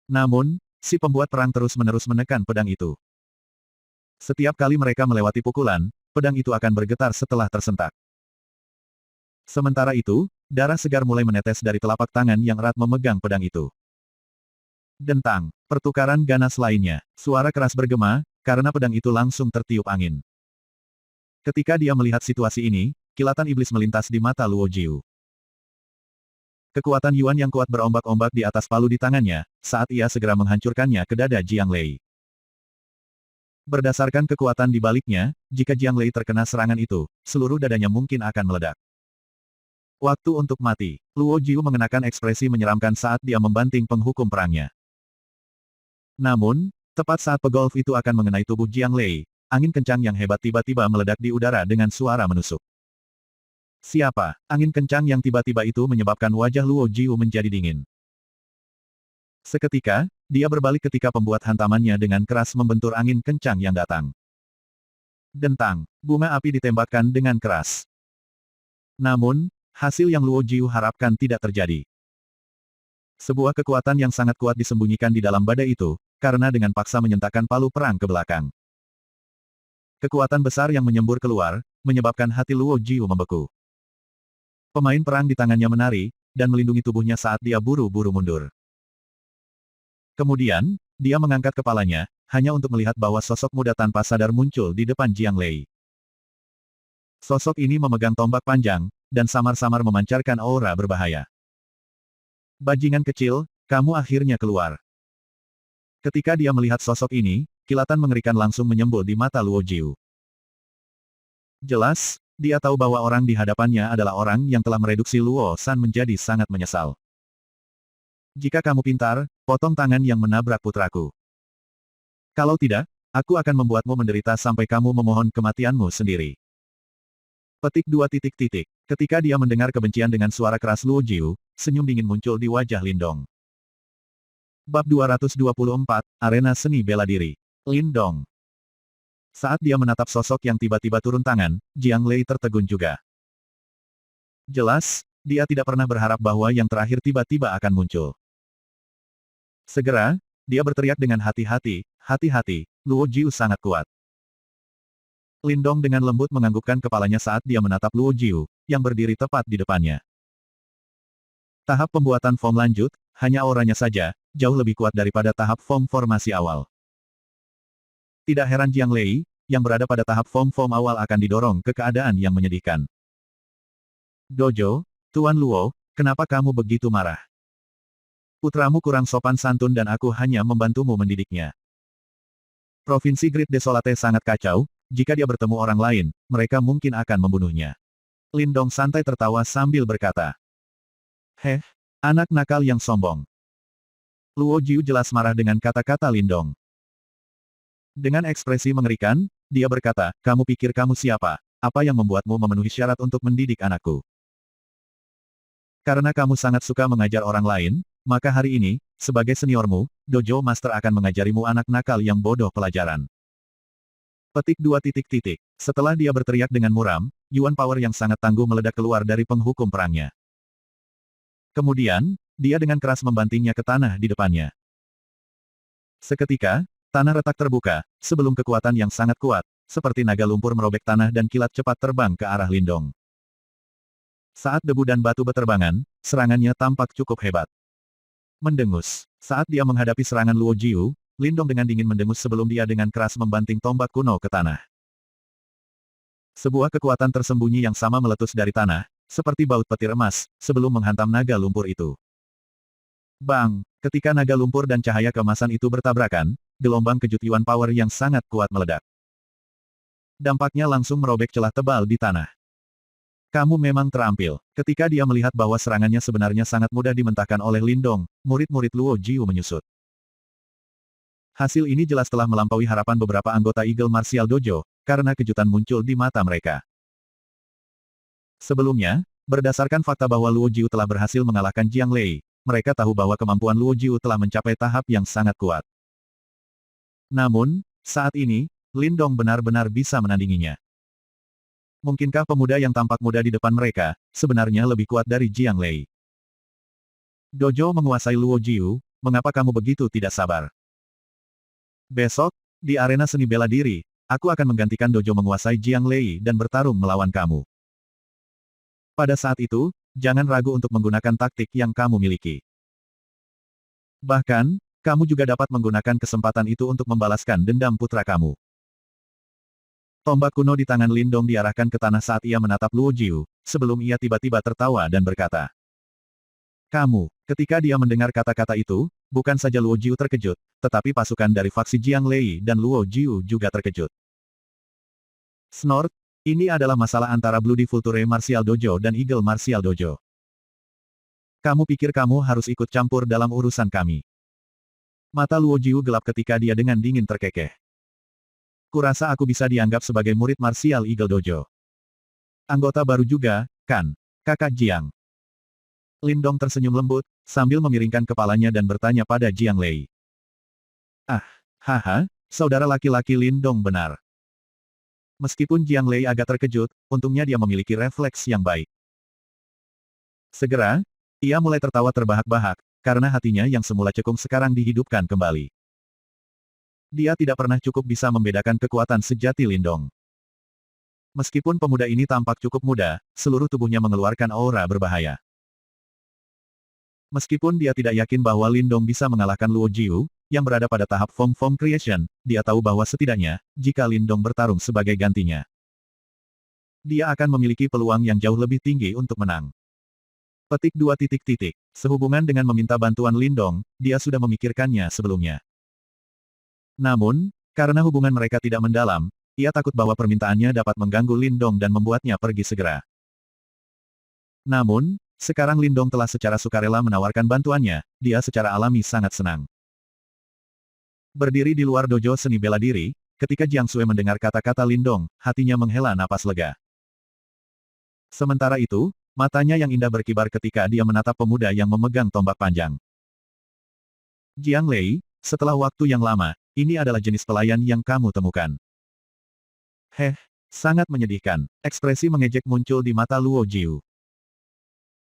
Namun, si pembuat perang terus-menerus menekan pedang itu. Setiap kali mereka melewati pukulan, pedang itu akan bergetar setelah tersentak. Sementara itu, darah segar mulai menetes dari telapak tangan yang erat memegang pedang itu. Dentang, pertukaran ganas lainnya. Suara keras bergema, karena pedang itu langsung tertiup angin. Ketika dia melihat situasi ini, kilatan iblis melintas di mata Luo Jiu. Kekuatan Yuan yang kuat berombak-ombak di atas palu di tangannya, saat ia segera menghancurkannya ke dada Jiang Lei. Berdasarkan kekuatan di baliknya, jika Jiang Lei terkena serangan itu, seluruh dadanya mungkin akan meledak. Waktu untuk mati. Luo Jiu mengenakan ekspresi menyeramkan saat dia membanting penghukum perangnya. Namun, tepat saat pegolf itu akan mengenai tubuh Jiang Lei, angin kencang yang hebat tiba-tiba meledak di udara dengan suara menusuk. Siapa? Angin kencang yang tiba-tiba itu menyebabkan wajah Luo Jiu menjadi dingin. Seketika, dia berbalik ketika pembuat hantamannya dengan keras membentur angin kencang yang datang. Dentang, bunga api ditembakkan dengan keras. Namun, hasil yang Luo Jiu harapkan tidak terjadi. Sebuah kekuatan yang sangat kuat disembunyikan di dalam badai itu, karena dengan paksa menyentakkan palu perang ke belakang. Kekuatan besar yang menyembur keluar, menyebabkan hati Luo Jiu membeku. Pemain perang di tangannya menari, dan melindungi tubuhnya saat dia buru-buru mundur. Kemudian, dia mengangkat kepalanya, hanya untuk melihat bahwa sosok muda tanpa sadar muncul di depan Jiang Lei. Sosok ini memegang tombak panjang, dan samar-samar memancarkan aura berbahaya. Bajingan kecil, kamu akhirnya keluar. Ketika dia melihat sosok ini, kilatan mengerikan langsung menyembul di mata Luo Jiu. Jelas, dia tahu bahwa orang di hadapannya adalah orang yang telah mereduksi Luo San menjadi sangat menyesal. Jika kamu pintar, potong tangan yang menabrak putraku. Kalau tidak, aku akan membuatmu menderita sampai kamu memohon kematianmu sendiri. Petik 2. Ketika dia mendengar kebencian dengan suara keras Luo Jiu, senyum dingin muncul di wajah Lindong. Bab 224, Arena Seni Bela Diri. Lindong. Saat dia menatap sosok yang tiba-tiba turun tangan, Jiang Lei tertegun juga. Jelas, dia tidak pernah berharap bahwa yang terakhir tiba-tiba akan muncul. Segera, dia berteriak dengan hati-hati, hati-hati, Luo Jiu sangat kuat. Lindong dengan lembut menganggukkan kepalanya saat dia menatap Luo Jiu, yang berdiri tepat di depannya. Tahap pembuatan form lanjut, hanya auranya saja, jauh lebih kuat daripada tahap form formasi awal. Tidak heran Jiang Lei, yang berada pada tahap form awal akan didorong ke keadaan yang menyedihkan. Dojo, Tuan Luo, kenapa kamu begitu marah? Putramu kurang sopan santun dan aku hanya membantumu mendidiknya. Provinsi Great Desolate sangat kacau, jika dia bertemu orang lain, mereka mungkin akan membunuhnya. Lindong santai tertawa sambil berkata. Heh, anak nakal yang sombong. Luo Jiu jelas marah dengan kata-kata Lindong. Dengan ekspresi mengerikan, dia berkata, kamu pikir kamu siapa? Apa yang membuatmu memenuhi syarat untuk mendidik anakku? Karena kamu sangat suka mengajar orang lain, maka hari ini, sebagai seniormu, Dojo Master akan mengajarimu anak nakal yang bodoh pelajaran. Petik 2. Setelah dia berteriak dengan muram, Yuan Power yang sangat tangguh meledak keluar dari penghukum perangnya. Kemudian, dia dengan keras membantingnya ke tanah di depannya. Seketika, tanah retak terbuka, sebelum kekuatan yang sangat kuat, seperti naga lumpur merobek tanah dan kilat cepat terbang ke arah Lindong. Saat debu dan batu beterbangan, serangannya tampak cukup hebat. Mendengus. Saat dia menghadapi serangan Luo Jiu, Lindong dengan dingin mendengus sebelum dia dengan keras membanting tombak kuno ke tanah. Sebuah kekuatan tersembunyi yang sama meletus dari tanah, seperti baut petir emas, sebelum menghantam naga lumpur itu. Bang! Ketika naga lumpur dan cahaya keemasan itu bertabrakan, gelombang kejut Yuan Power yang sangat kuat meledak. Dampaknya langsung merobek celah tebal di tanah. Kamu memang terampil. Ketika dia melihat bahwa serangannya sebenarnya sangat mudah dimentahkan oleh Lindong, murid-murid Luo Jiu menyusut. Hasil ini jelas telah melampaui harapan beberapa anggota Eagle Martial Dojo, karena kejutan muncul di mata mereka. Sebelumnya, berdasarkan fakta bahwa Luo Jiu telah berhasil mengalahkan Jiang Lei, mereka tahu bahwa kemampuan Luo Jiu telah mencapai tahap yang sangat kuat. Namun, saat ini, Lindong benar-benar bisa menandinginya. Mungkinkah pemuda yang tampak muda di depan mereka, sebenarnya lebih kuat dari Jiang Lei? Dojo menguasai Luo Jiu, mengapa kamu begitu tidak sabar? Besok, di arena seni bela diri, aku akan menggantikan Dojo menguasai Jiang Lei dan bertarung melawan kamu. Pada saat itu, jangan ragu untuk menggunakan taktik yang kamu miliki. Bahkan, kamu juga dapat menggunakan kesempatan itu untuk membalaskan dendam putra kamu. Tombak kuno di tangan Lindong diarahkan ke tanah saat ia menatap Luo Jiu, sebelum ia tiba-tiba tertawa dan berkata. Kamu, ketika dia mendengar kata-kata itu, bukan saja Luo Jiu terkejut, tetapi pasukan dari faksi Jiang Lei dan Luo Jiu juga terkejut. Snort, ini adalah masalah antara Bloody Vulture Martial Dojo dan Eagle Martial Dojo. Kamu pikir kamu harus ikut campur dalam urusan kami? Mata Luo Jiu gelap ketika dia dengan dingin terkekeh. Kurasa aku bisa dianggap sebagai murid Martial Eagle Dojo. Anggota baru juga, kan? Kakak Jiang. Lindong tersenyum lembut, sambil memiringkan kepalanya dan bertanya pada Jiang Lei. Ah, haha, saudara laki-laki Lindong benar. Meskipun Jiang Lei agak terkejut, untungnya dia memiliki refleks yang baik. Segera, ia mulai tertawa terbahak-bahak, karena hatinya yang semula cekung sekarang dihidupkan kembali. Dia tidak pernah cukup bisa membedakan kekuatan sejati Lindong. Meskipun pemuda ini tampak cukup muda, seluruh tubuhnya mengeluarkan aura berbahaya. Meskipun dia tidak yakin bahwa Lindong bisa mengalahkan Luo Jiu, yang berada pada tahap Form Creation, dia tahu bahwa setidaknya, jika Lindong bertarung sebagai gantinya, dia akan memiliki peluang yang jauh lebih tinggi untuk menang. Petik 2. Sehubungan dengan meminta bantuan Lindong, dia sudah memikirkannya sebelumnya. Namun, karena hubungan mereka tidak mendalam, ia takut bahwa permintaannya dapat mengganggu Lindong dan membuatnya pergi segera. Namun, sekarang Lindong telah secara sukarela menawarkan bantuannya, dia secara alami sangat senang. Berdiri di luar dojo seni bela diri, ketika Jiang Sui mendengar kata-kata Lindong, hatinya menghela napas lega. Sementara itu, matanya yang indah berkibar ketika dia menatap pemuda yang memegang tombak panjang. Jiang Lei, setelah waktu yang lama, ini adalah jenis pelayan yang kamu temukan. Sangat menyedihkan. Ekspresi mengejek muncul di mata Luo Jiu.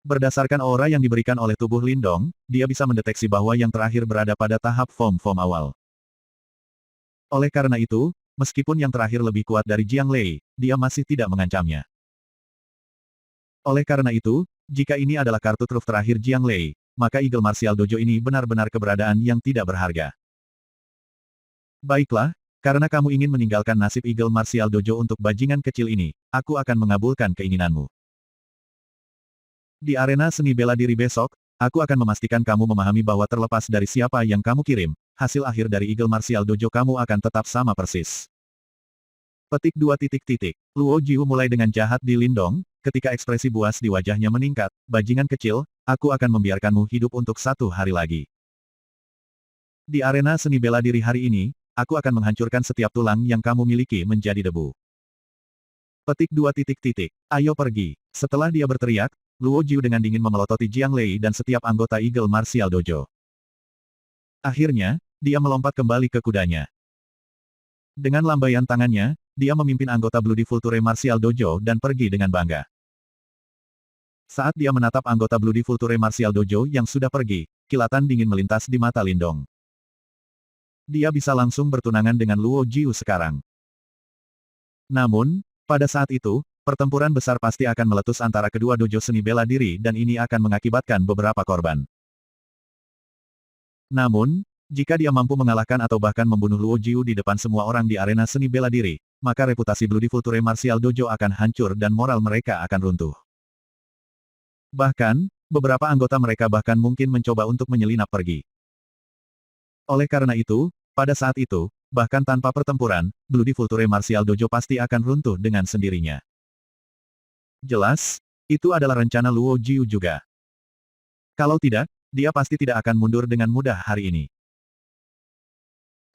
Berdasarkan aura yang diberikan oleh tubuh Lindong, dia bisa mendeteksi bahwa yang terakhir berada pada tahap form awal. Oleh karena itu, meskipun yang terakhir lebih kuat dari Jiang Lei, dia masih tidak mengancamnya. Oleh karena itu, jika ini adalah kartu truf terakhir Jiang Lei, maka Eagle Martial Dojo ini benar-benar keberadaan yang tidak berharga. Baiklah, karena kamu ingin meninggalkan nasib Eagle Martial Dojo untuk bajingan kecil ini, aku akan mengabulkan keinginanmu. Di arena seni bela diri besok, aku akan memastikan kamu memahami bahwa terlepas dari siapa yang kamu kirim, hasil akhir dari Eagle Martial Dojo kamu akan tetap sama persis. Petik 2. Luo Jiu mulai dengan jahat di Lindong, ketika ekspresi buas di wajahnya meningkat, bajingan kecil, aku akan membiarkanmu hidup untuk 1 hari lagi. Di arena seni bela diri hari ini, aku akan menghancurkan setiap tulang yang kamu miliki menjadi debu. Petik 2. Ayo pergi. Setelah dia berteriak, Luo Jiu dengan dingin memelototi Jiang Lei dan setiap anggota Eagle Martial Dojo. Akhirnya, dia melompat kembali ke kudanya. Dengan lambaian tangannya, dia memimpin anggota Bloody Vulture Martial Dojo dan pergi dengan bangga. Saat dia menatap anggota Bloody Vulture Martial Dojo yang sudah pergi, kilatan dingin melintas di mata Lindong. Dia bisa langsung bertunangan dengan Luo Jiu sekarang. Namun, pada saat itu, pertempuran besar pasti akan meletus antara kedua dojo seni bela diri dan ini akan mengakibatkan beberapa korban. Namun, jika dia mampu mengalahkan atau bahkan membunuh Luo Jiu di depan semua orang di arena seni bela diri, maka reputasi Bloody Vulture Martial Dojo akan hancur dan moral mereka akan runtuh. Bahkan, beberapa anggota mereka bahkan mungkin mencoba untuk menyelinap pergi. Oleh karena itu, pada saat itu, bahkan tanpa pertempuran, Bloody Vulture Martial Dojo pasti akan runtuh dengan sendirinya. Jelas, itu adalah rencana Luo Jiu juga. Kalau tidak, dia pasti tidak akan mundur dengan mudah hari ini.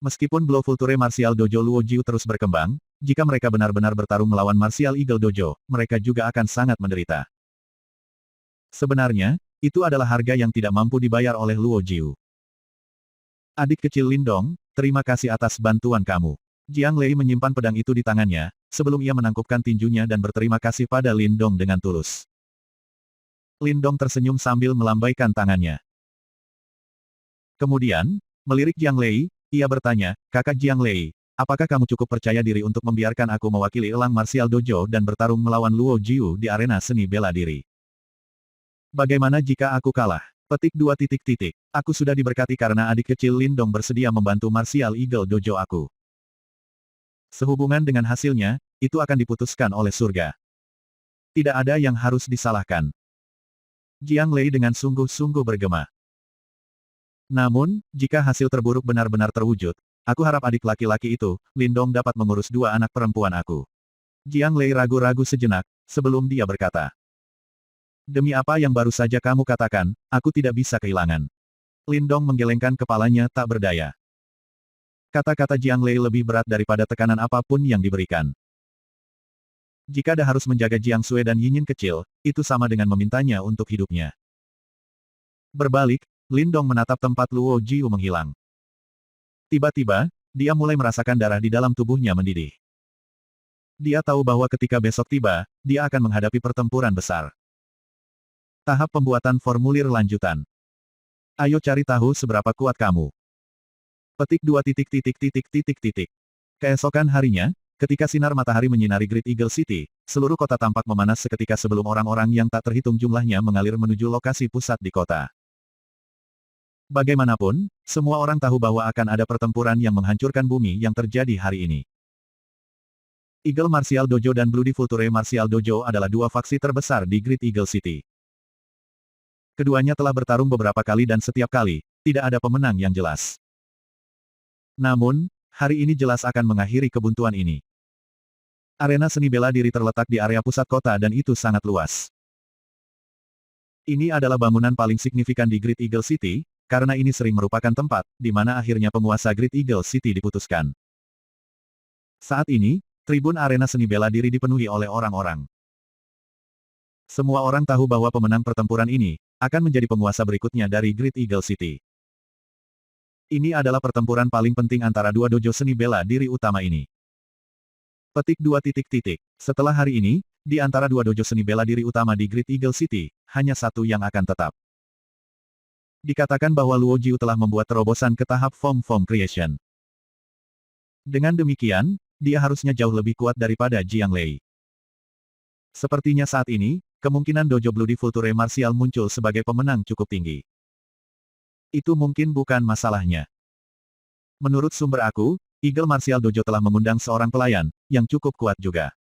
Meskipun Bloody Vulture Martial Dojo Luo Jiu terus berkembang, jika mereka benar-benar bertarung melawan Martial Eagle Dojo, mereka juga akan sangat menderita. Sebenarnya, itu adalah harga yang tidak mampu dibayar oleh Luo Jiu. Adik kecil Lindong, terima kasih atas bantuan kamu. Jiang Lei menyimpan pedang itu di tangannya, sebelum ia menangkupkan tinjunya dan berterima kasih pada Lindong dengan tulus. Lindong tersenyum sambil melambaikan tangannya. Kemudian, melirik Jiang Lei, ia bertanya, Kakak Jiang Lei, apakah kamu cukup percaya diri untuk membiarkan aku mewakili Elang Martial Dojo dan bertarung melawan Luo Jiu di arena seni bela diri? Bagaimana jika aku kalah? Petik 2. Aku sudah diberkati karena adik kecil Lindong bersedia membantu Martial Eagle Dojo aku. Sehubungan dengan hasilnya, itu akan diputuskan oleh surga. Tidak ada yang harus disalahkan. Jiang Lei dengan sungguh-sungguh bergema. Namun, jika hasil terburuk benar-benar terwujud, aku harap adik laki-laki itu, Lindong dapat mengurus 2 anak perempuan aku. Jiang Lei ragu-ragu sejenak, sebelum dia berkata. Demi apa yang baru saja kamu katakan, aku tidak bisa kehilangan. Lindong menggelengkan kepalanya tak berdaya. Kata-kata Jiang Lei lebih berat daripada tekanan apapun yang diberikan. Jika dia harus menjaga Jiang Sui dan Yinyin kecil, itu sama dengan memintanya untuk hidupnya. Berbalik, Lindong menatap tempat Luo Jiu menghilang. Tiba-tiba, dia mulai merasakan darah di dalam tubuhnya mendidih. Dia tahu bahwa ketika besok tiba, dia akan menghadapi pertempuran besar. Tahap pembuatan formulir lanjutan. Ayo cari tahu seberapa kuat kamu. Petik 2. Keesokan harinya, ketika sinar matahari menyinari Great Eagle City, seluruh kota tampak memanas seketika sebelum orang-orang yang tak terhitung jumlahnya mengalir menuju lokasi pusat di kota. Bagaimanapun, semua orang tahu bahwa akan ada pertempuran yang menghancurkan bumi yang terjadi hari ini. Eagle Martial Dojo dan Bloody Future Martial Dojo adalah dua faksi terbesar di Great Eagle City. Keduanya telah bertarung beberapa kali dan setiap kali, tidak ada pemenang yang jelas. Namun, hari ini jelas akan mengakhiri kebuntuan ini. Arena seni bela diri terletak di area pusat kota dan itu sangat luas. Ini adalah bangunan paling signifikan di Great Eagle City, karena ini sering merupakan tempat di mana akhirnya penguasa Great Eagle City diputuskan. Saat ini, tribun arena seni bela diri dipenuhi oleh orang-orang. Semua orang tahu bahwa pemenang pertempuran ini akan menjadi penguasa berikutnya dari Great Eagle City. Ini adalah pertempuran paling penting antara dua dojo seni bela diri utama ini. Petik 2. Setelah hari ini, di antara dua dojo seni bela diri utama di Great Eagle City, hanya satu yang akan tetap. Dikatakan bahwa Luo Jiu telah membuat terobosan ke tahap Form Creation. Dengan demikian, dia harusnya jauh lebih kuat daripada Jiang Lei. Sepertinya saat ini, kemungkinan dojo Bloody Future Martial muncul sebagai pemenang cukup tinggi. Itu mungkin bukan masalahnya. Menurut sumber aku, Eagle Martial Dojo telah mengundang seorang pelayan, yang cukup kuat juga.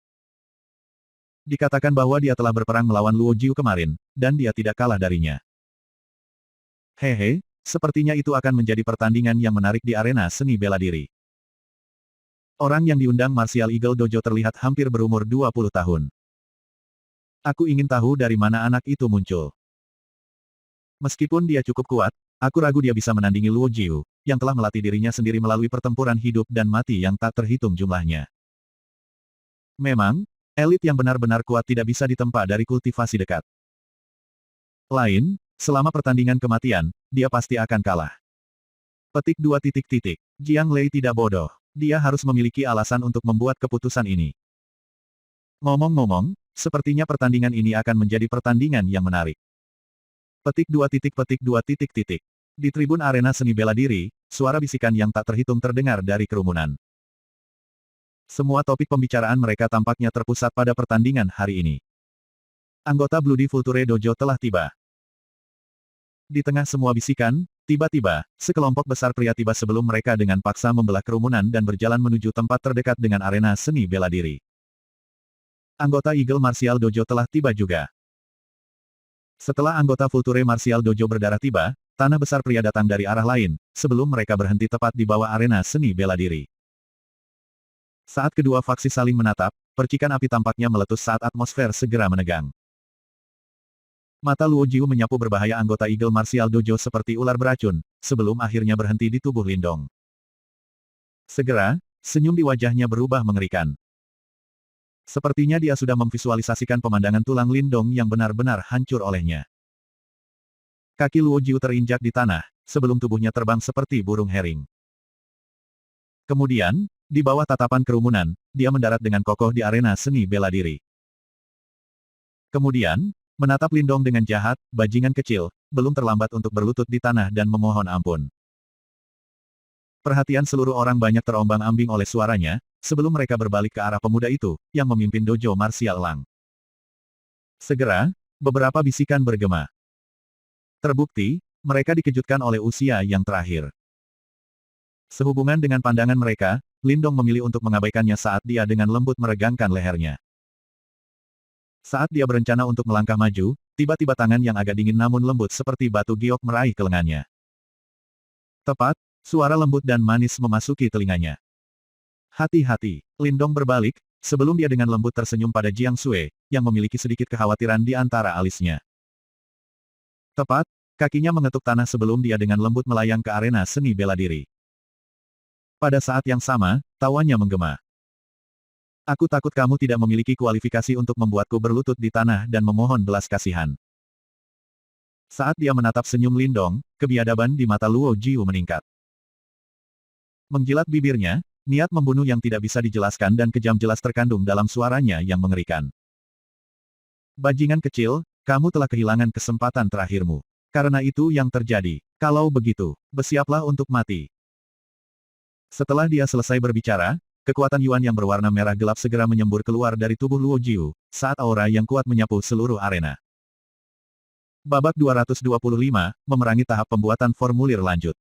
Dikatakan bahwa dia telah berperang melawan Luo Jiu kemarin, dan dia tidak kalah darinya. Hehe, sepertinya itu akan menjadi pertandingan yang menarik di arena seni bela diri. Orang yang diundang Martial Eagle Dojo terlihat hampir berumur 20 tahun. Aku ingin tahu dari mana anak itu muncul. Meskipun dia cukup kuat, aku ragu dia bisa menandingi Luo Jiu, yang telah melatih dirinya sendiri melalui pertempuran hidup dan mati yang tak terhitung jumlahnya. Memang, elit yang benar-benar kuat tidak bisa ditempa dari kultivasi dekat. Selama pertandingan kematian, dia pasti akan kalah. Petik 2. Jiang Lei tidak bodoh. Dia harus memiliki alasan untuk membuat keputusan ini. Ngomong-ngomong, sepertinya pertandingan ini akan menjadi pertandingan yang menarik. Petik 2. Di tribun arena seni bela diri, suara bisikan yang tak terhitung terdengar dari kerumunan. Semua topik pembicaraan mereka tampaknya terpusat pada pertandingan hari ini. Anggota Bloody Future Dojo telah tiba. Di tengah semua bisikan, tiba-tiba, sekelompok besar pria tiba sebelum mereka dengan paksa membelah kerumunan dan berjalan menuju tempat terdekat dengan arena seni bela diri. Anggota Eagle Martial Dojo telah tiba juga. Setelah anggota Future Martial Dojo berdarah tiba, tanah besar pria datang dari arah lain, sebelum mereka berhenti tepat di bawah arena seni bela diri. Saat kedua faksi saling menatap, percikan api tampaknya meletus saat atmosfer segera menegang. Mata Luo Jiu menyapu berbahaya anggota Eagle Martial Dojo seperti ular beracun, sebelum akhirnya berhenti di tubuh Lindong. Segera, senyum di wajahnya berubah mengerikan. Sepertinya dia sudah memvisualisasikan pemandangan tulang Lindong yang benar-benar hancur olehnya. Kaki Luo Jiu terinjak di tanah, sebelum tubuhnya terbang seperti burung herring. Kemudian, di bawah tatapan kerumunan, dia mendarat dengan kokoh di arena seni bela diri. Kemudian, menatap Lindong dengan jahat, bajingan kecil, belum terlambat untuk berlutut di tanah dan memohon ampun. Perhatian seluruh orang banyak terombang-ambing oleh suaranya, sebelum mereka berbalik ke arah pemuda itu, yang memimpin dojo martial elang. Segera, beberapa bisikan bergema. Terbukti, mereka dikejutkan oleh usia yang terakhir. Sehubungan dengan pandangan mereka, Lindong memilih untuk mengabaikannya saat dia dengan lembut meregangkan lehernya. Saat dia berencana untuk melangkah maju, tiba-tiba tangan yang agak dingin namun lembut seperti batu giok meraih ke lengannya. Tepat, suara lembut dan manis memasuki telinganya. Hati-hati, Lindong berbalik, sebelum dia dengan lembut tersenyum pada Jiang Sui, yang memiliki sedikit kekhawatiran di antara alisnya. Tepat, kakinya mengetuk tanah sebelum dia dengan lembut melayang ke arena seni bela diri. Pada saat yang sama, tawanya menggema. Aku takut kamu tidak memiliki kualifikasi untuk membuatku berlutut di tanah dan memohon belas kasihan. Saat dia menatap senyum Lindong, kebiadaban di mata Luo Jiu meningkat. Menjilat bibirnya, niat membunuh yang tidak bisa dijelaskan dan kejam jelas terkandung dalam suaranya yang mengerikan. Bajingan kecil, kamu telah kehilangan kesempatan terakhirmu. Karena itu yang terjadi. Kalau begitu, bersiaplah untuk mati. Setelah dia selesai berbicara, kekuatan Yuan yang berwarna merah gelap segera menyembur keluar dari tubuh Luo Jiu, saat aura yang kuat menyapu seluruh arena. Babak 225, memerangi tahap pembuatan formulir lanjut.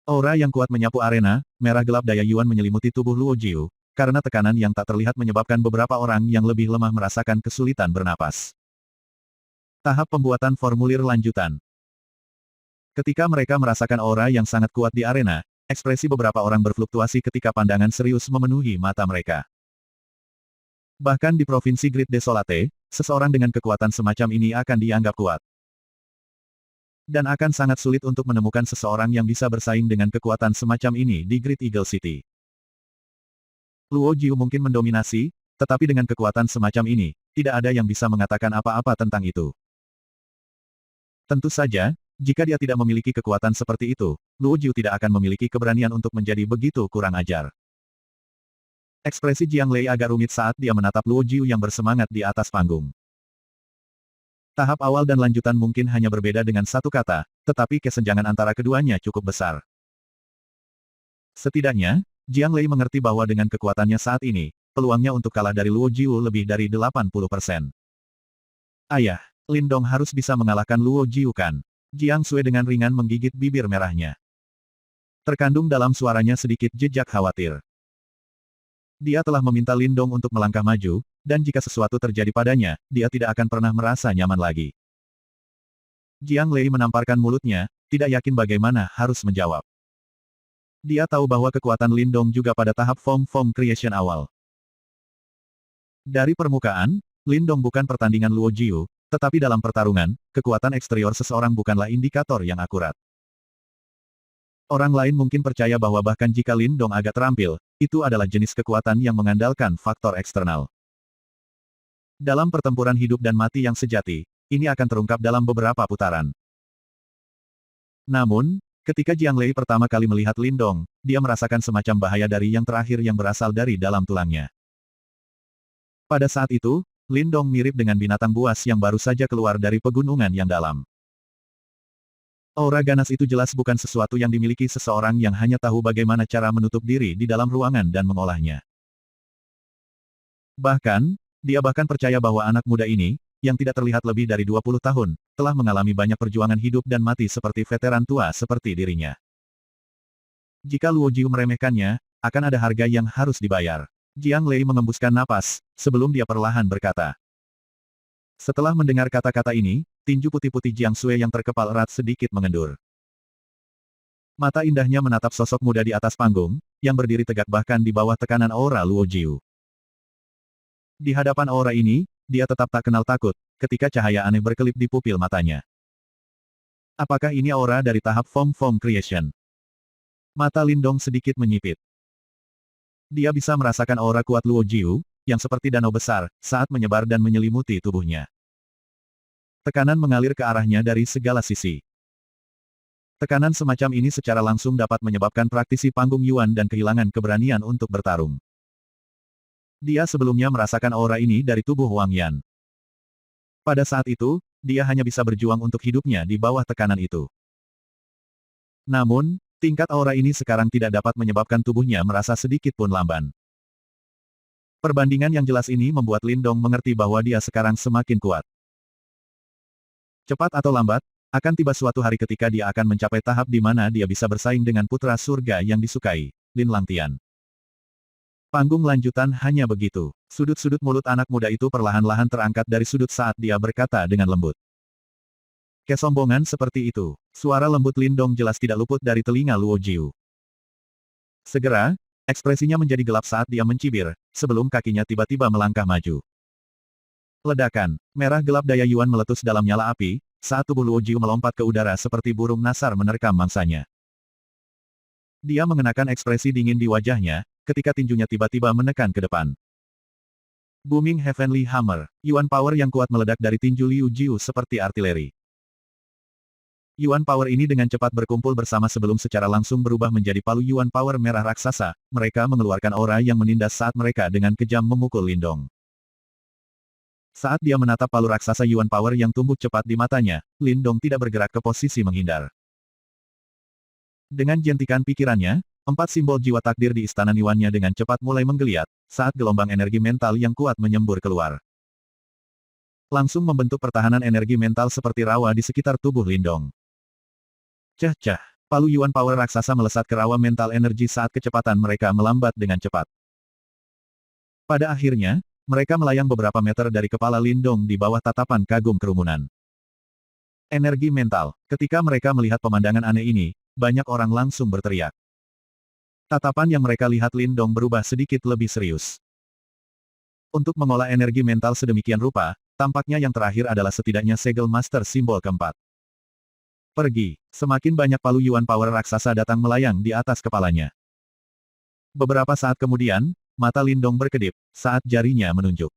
Aura yang kuat menyapu arena, merah gelap daya Yuan menyelimuti tubuh Luo Jiu, karena tekanan yang tak terlihat menyebabkan beberapa orang yang lebih lemah merasakan kesulitan bernapas. Tahap pembuatan formulir lanjutan. Ketika mereka merasakan aura yang sangat kuat di arena, ekspresi beberapa orang berfluktuasi ketika pandangan serius memenuhi mata mereka. Bahkan di Provinsi Grid Desolate, seseorang dengan kekuatan semacam ini akan dianggap kuat. Dan akan sangat sulit untuk menemukan seseorang yang bisa bersaing dengan kekuatan semacam ini di Great Eagle City. Luo Jiu mungkin mendominasi, tetapi dengan kekuatan semacam ini, tidak ada yang bisa mengatakan apa-apa tentang itu. Tentu saja, jika dia tidak memiliki kekuatan seperti itu, Luo Jiu tidak akan memiliki keberanian untuk menjadi begitu kurang ajar. Ekspresi Jiang Lei agak rumit saat dia menatap Luo Jiu yang bersemangat di atas panggung. Tahap awal dan lanjutan mungkin hanya berbeda dengan satu kata, tetapi kesenjangan antara keduanya cukup besar. Setidaknya, Jiang Lei mengerti bahwa dengan kekuatannya saat ini, peluangnya untuk kalah dari Luo Jiu lebih dari 80%. Ayah, Lindong harus bisa mengalahkan Luo Jiu kan? Jiang Sui dengan ringan menggigit bibir merahnya. Terkandung dalam suaranya sedikit jejak khawatir. Dia telah meminta Lindong untuk melangkah maju, dan jika sesuatu terjadi padanya, dia tidak akan pernah merasa nyaman lagi. Jiang Lei menamparkan mulutnya, tidak yakin bagaimana harus menjawab. Dia tahu bahwa kekuatan Lindong juga pada tahap Form Creation awal. Dari permukaan, Lindong bukan pertandingan Luo Jiu, tetapi dalam pertarungan, kekuatan eksterior seseorang bukanlah indikator yang akurat. Orang lain mungkin percaya bahwa bahkan jika Lindong agak terampil, itu adalah jenis kekuatan yang mengandalkan faktor eksternal. Dalam pertempuran hidup dan mati yang sejati, ini akan terungkap dalam beberapa putaran. Namun, ketika Jiang Lei pertama kali melihat Lindong, dia merasakan semacam bahaya dari yang terakhir yang berasal dari dalam tulangnya. Pada saat itu, Lindong mirip dengan binatang buas yang baru saja keluar dari pegunungan yang dalam. Aura ganas itu jelas bukan sesuatu yang dimiliki seseorang yang hanya tahu bagaimana cara menutup diri di dalam ruangan dan mengolahnya. Bahkan, dia bahkan percaya bahwa anak muda ini, yang tidak terlihat lebih dari 20 tahun, telah mengalami banyak perjuangan hidup dan mati seperti veteran tua seperti dirinya. Jika Luo Jiu meremehkannya, akan ada harga yang harus dibayar. Jiang Lei mengembuskan napas, sebelum dia perlahan berkata. Setelah mendengar kata-kata ini, tinju putih-putih Jiang Sui yang terkepal erat sedikit mengendur. Mata indahnya menatap sosok muda di atas panggung, yang berdiri tegak bahkan di bawah tekanan aura Luo Jiu. Di hadapan aura ini, dia tetap tak kenal takut, ketika cahaya aneh berkelip di pupil matanya. Apakah ini aura dari tahap Form Creation? Mata Lindong sedikit menyipit. Dia bisa merasakan aura kuat Luo Jiu, yang seperti danau besar, saat menyebar dan menyelimuti tubuhnya. Tekanan mengalir ke arahnya dari segala sisi. Tekanan semacam ini secara langsung dapat menyebabkan praktisi panggung Yuan dan kehilangan keberanian untuk bertarung. Dia sebelumnya merasakan aura ini dari tubuh Wang Yan. Pada saat itu, dia hanya bisa berjuang untuk hidupnya di bawah tekanan itu. Namun, tingkat aura ini sekarang tidak dapat menyebabkan tubuhnya merasa sedikit pun lamban. Perbandingan yang jelas ini membuat Lindong mengerti bahwa dia sekarang semakin kuat. Cepat atau lambat, akan tiba suatu hari ketika dia akan mencapai tahap di mana dia bisa bersaing dengan putra surga yang disukai, Lin Langtian. Panggung lanjutan hanya begitu. Sudut-sudut mulut anak muda itu perlahan-lahan terangkat dari sudut saat dia berkata dengan lembut. Kesombongan seperti itu. Suara lembut Lindong jelas tidak luput dari telinga Luo Jiu. Segera, ekspresinya menjadi gelap saat dia mencibir, sebelum kakinya tiba-tiba melangkah maju. Ledakan, merah gelap daya Yuan meletus dalam nyala api, saat tubuh Luo Jiu melompat ke udara seperti burung nasar menerkam mangsanya. Dia mengenakan ekspresi dingin di wajahnya, ketika tinjunya tiba-tiba menekan ke depan. Booming Heavenly Hammer, Yuan Power yang kuat meledak dari tinju Liu Jiu seperti artileri. Yuan Power ini dengan cepat berkumpul bersama sebelum secara langsung berubah menjadi palu Yuan Power merah raksasa. Mereka mengeluarkan aura yang menindas saat mereka dengan kejam memukul Lindong. Saat dia menatap palu raksasa Yuan Power yang tumbuh cepat di matanya, Lindong tidak bergerak ke posisi menghindar. Dengan jentikan pikirannya, 4 simbol jiwa takdir di istana Niwannya dengan cepat mulai menggeliat, saat gelombang energi mental yang kuat menyembur keluar. Langsung membentuk pertahanan energi mental seperti rawa di sekitar tubuh Lindong. Cah-cah, palu Yuan Power raksasa melesat ke rawa mental energi saat kecepatan mereka melambat dengan cepat. Pada akhirnya, mereka melayang beberapa meter dari kepala Lindong di bawah tatapan kagum kerumunan. Energi mental. Ketika mereka melihat pemandangan aneh ini, banyak orang langsung berteriak. Tatapan yang mereka lihat Lindong berubah sedikit lebih serius. Untuk mengolah energi mental sedemikian rupa, tampaknya yang terakhir adalah setidaknya segel master simbol keempat. Pergi. Semakin banyak palu Yuan Power raksasa datang melayang di atas kepalanya. Beberapa saat kemudian, mata Lindong berkedip, saat jarinya menunjuk.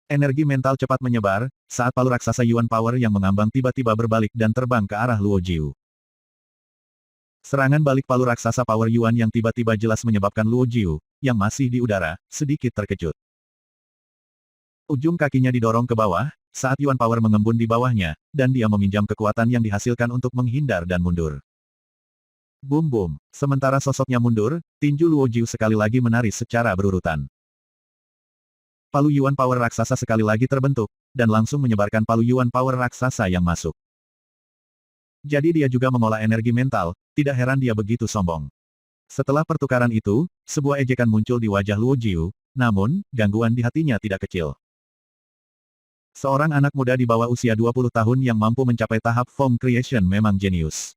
Energi mental cepat menyebar, saat palu raksasa Yuan Power yang mengambang tiba-tiba berbalik dan terbang ke arah Luo Jiu. Serangan balik palu raksasa Power Yuan yang tiba-tiba jelas menyebabkan Luo Jiu, yang masih di udara, sedikit terkejut. Ujung kakinya didorong ke bawah, saat Yuan Power mengembun di bawahnya, dan dia meminjam kekuatan yang dihasilkan untuk menghindar dan mundur. Boom-boom. Sementara sosoknya mundur, tinju Luo Jiu sekali lagi menari secara berurutan. Palu Yuan Power raksasa sekali lagi terbentuk, dan langsung menyebarkan palu Yuan Power raksasa yang masuk. Jadi dia juga mengolah energi mental, tidak heran dia begitu sombong. Setelah pertukaran itu, sebuah ejekan muncul di wajah Luo Jiu, namun, gangguan di hatinya tidak kecil. Seorang anak muda di bawah usia 20 tahun yang mampu mencapai tahap form creation memang jenius.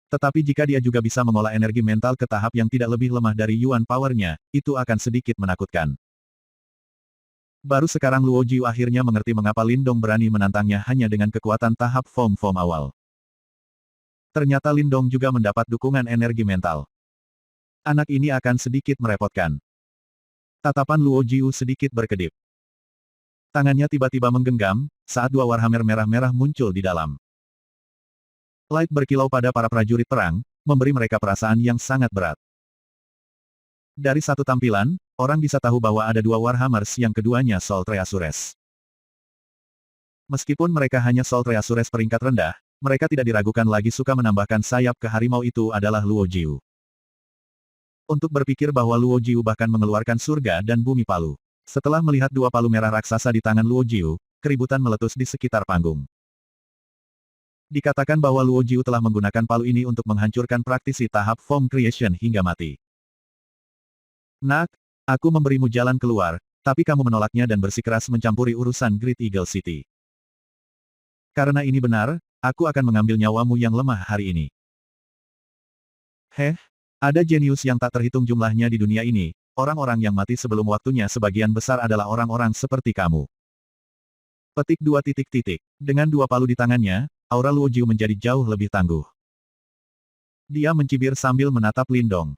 Tetapi jika dia juga bisa mengolah energi mental ke tahap yang tidak lebih lemah dari Yuan Power-nya, itu akan sedikit menakutkan. Baru sekarang Luo Jiu akhirnya mengerti mengapa Lindong berani menantangnya hanya dengan kekuatan tahap form awal. Ternyata Lindong juga mendapat dukungan energi mental. Anak ini akan sedikit merepotkan. Tatapan Luo Jiu sedikit berkedip. Tangannya tiba-tiba menggenggam, saat dua warhammer merah-merah muncul di dalam. Light berkilau pada para prajurit perang, memberi mereka perasaan yang sangat berat. Dari satu tampilan, orang bisa tahu bahwa ada dua Warhammers yang keduanya Soul Treasures. Meskipun mereka hanya Soul Treasures peringkat rendah, mereka tidak diragukan lagi suka menambahkan sayap ke harimau itu adalah Luo Jiu. Untuk berpikir bahwa Luo Jiu bahkan mengeluarkan surga dan bumi palu. Setelah melihat dua palu merah raksasa di tangan Luo Jiu, keributan meletus di sekitar panggung. Dikatakan bahwa Luo Jiu telah menggunakan palu ini untuk menghancurkan praktisi tahap form creation hingga mati. Nak, aku memberimu jalan keluar, tapi kamu menolaknya dan bersikeras mencampuri urusan Great Eagle City. Karena ini benar, aku akan mengambil nyawamu yang lemah hari ini. Ada jenius yang tak terhitung jumlahnya di dunia ini, orang-orang yang mati sebelum waktunya sebagian besar adalah orang-orang seperti kamu. Petik 2 titik titik. Dengan dua palu di tangannya, aura Luo Jiu menjadi jauh lebih tangguh. Dia mencibir sambil menatap Lindong.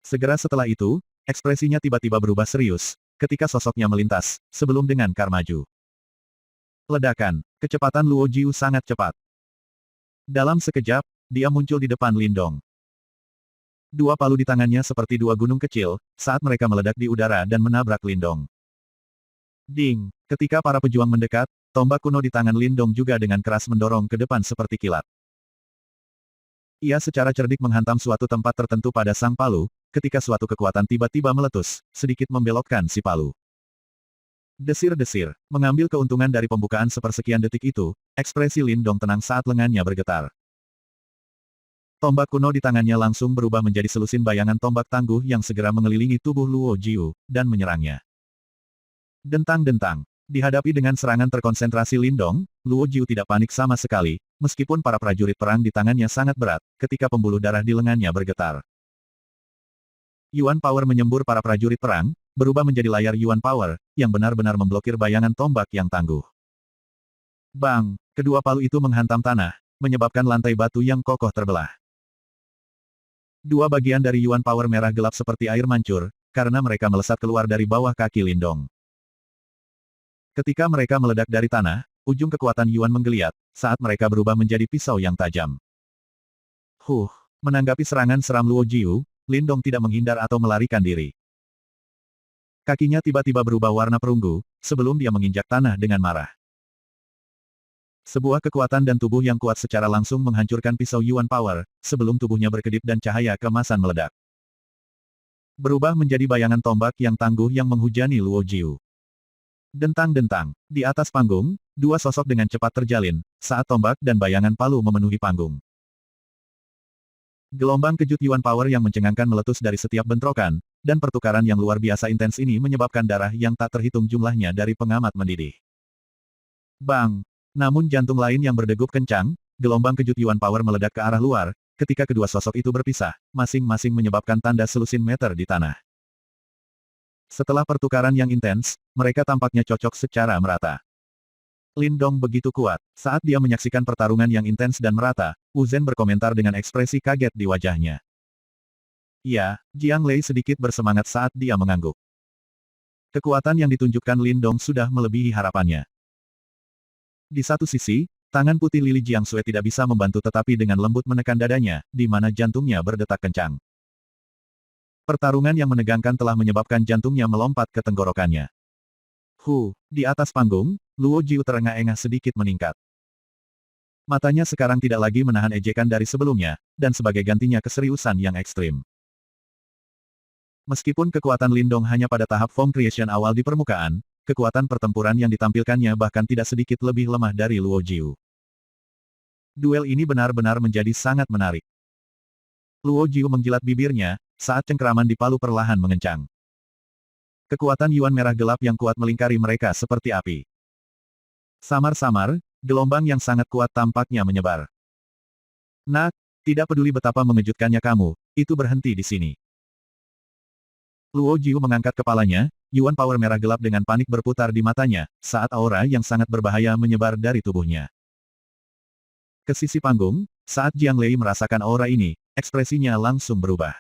Segera setelah itu, ekspresinya tiba-tiba berubah serius, ketika sosoknya melintas, sebelum dengan kar maju. Ledakan, kecepatan Luo Jiu sangat cepat. Dalam sekejap, dia muncul di depan Lindong. Dua palu di tangannya seperti dua gunung kecil, saat mereka meledak di udara dan menabrak Lindong. Ding! Ketika para pejuang mendekat, tombak kuno di tangan Lindong juga dengan keras mendorong ke depan seperti kilat. Ia secara cerdik menghantam suatu tempat tertentu pada sang palu, ketika suatu kekuatan tiba-tiba meletus, sedikit membelokkan si palu. Desir-desir, mengambil keuntungan dari pembukaan sepersekian detik itu, ekspresi Lindong tenang saat lengannya bergetar. Tombak kuno di tangannya langsung berubah menjadi selusin bayangan tombak tangguh yang segera mengelilingi tubuh Luo Jiu, dan menyerangnya. Dentang-dentang. Dihadapi dengan serangan terkonsentrasi Lindong, Luo Jiu tidak panik sama sekali, meskipun para prajurit perang di tangannya sangat berat, ketika pembuluh darah di lengannya bergetar. Yuan Power menyembur para prajurit perang, berubah menjadi layar Yuan Power, yang benar-benar memblokir bayangan tombak yang tangguh. Bang! Kedua palu itu menghantam tanah, menyebabkan lantai batu yang kokoh terbelah. Dua bagian dari Yuan Power merah gelap seperti air mancur, karena mereka melesat keluar dari bawah kaki Lindong. Ketika mereka meledak dari tanah, ujung kekuatan Yuan menggeliat, saat mereka berubah menjadi pisau yang tajam. Menanggapi serangan seram Luo Jiu, Lindong tidak menghindar atau melarikan diri. Kakinya tiba-tiba berubah warna perunggu, sebelum dia menginjak tanah dengan marah. Sebuah kekuatan dan tubuh yang kuat secara langsung menghancurkan pisau Yuan Power, sebelum tubuhnya berkedip dan cahaya keemasan meledak. Berubah menjadi bayangan tombak yang tangguh yang menghujani Luo Jiu. Dentang-dentang, di atas panggung, dua sosok dengan cepat terjalin, saat tombak dan bayangan palu memenuhi panggung. Gelombang kejut Yuan Power yang mencengangkan meletus dari setiap bentrokan, dan pertukaran yang luar biasa intens ini menyebabkan darah yang tak terhitung jumlahnya dari pengamat mendidih. Bang! Namun jantung lain yang berdegup kencang, gelombang kejut Yuan Power meledak ke arah luar, ketika kedua sosok itu berpisah, masing-masing menyebabkan tanda selusin meter di tanah. Setelah pertukaran yang intens, mereka tampaknya cocok secara merata. Lindong begitu kuat. Saat dia menyaksikan pertarungan yang intens dan merata, Wu Zhen berkomentar dengan ekspresi kaget di wajahnya. Ya, Jiang Lei sedikit bersemangat saat dia mengangguk. Kekuatan yang ditunjukkan Lindong sudah melebihi harapannya. Di satu sisi, tangan putih lili Jiang Sui tidak bisa membantu tetapi dengan lembut menekan dadanya, di mana jantungnya berdetak kencang. Pertarungan yang menegangkan telah menyebabkan jantungnya melompat ke tenggorokannya. Di atas panggung, Luo Jiu terengah-engah sedikit meningkat. Matanya sekarang tidak lagi menahan ejekan dari sebelumnya, dan sebagai gantinya keseriusan yang ekstrim. Meskipun kekuatan Lindong hanya pada tahap form creation awal di permukaan, kekuatan pertempuran yang ditampilkannya bahkan tidak sedikit lebih lemah dari Luo Jiu. Duel ini benar-benar menjadi sangat menarik. Luo Jiu menjilat bibirnya, saat cengkeraman di palu perlahan mengencang. Kekuatan Yuan merah gelap yang kuat melingkari mereka seperti api. Samar-samar, gelombang yang sangat kuat tampaknya menyebar. Nak, tidak peduli betapa mengejutkannya kamu, itu berhenti di sini. Luo Jiu mengangkat kepalanya, Yuan Power merah gelap dengan panik berputar di matanya, saat aura yang sangat berbahaya menyebar dari tubuhnya. Ke sisi panggung, saat Jiang Lei merasakan aura ini, ekspresinya langsung berubah.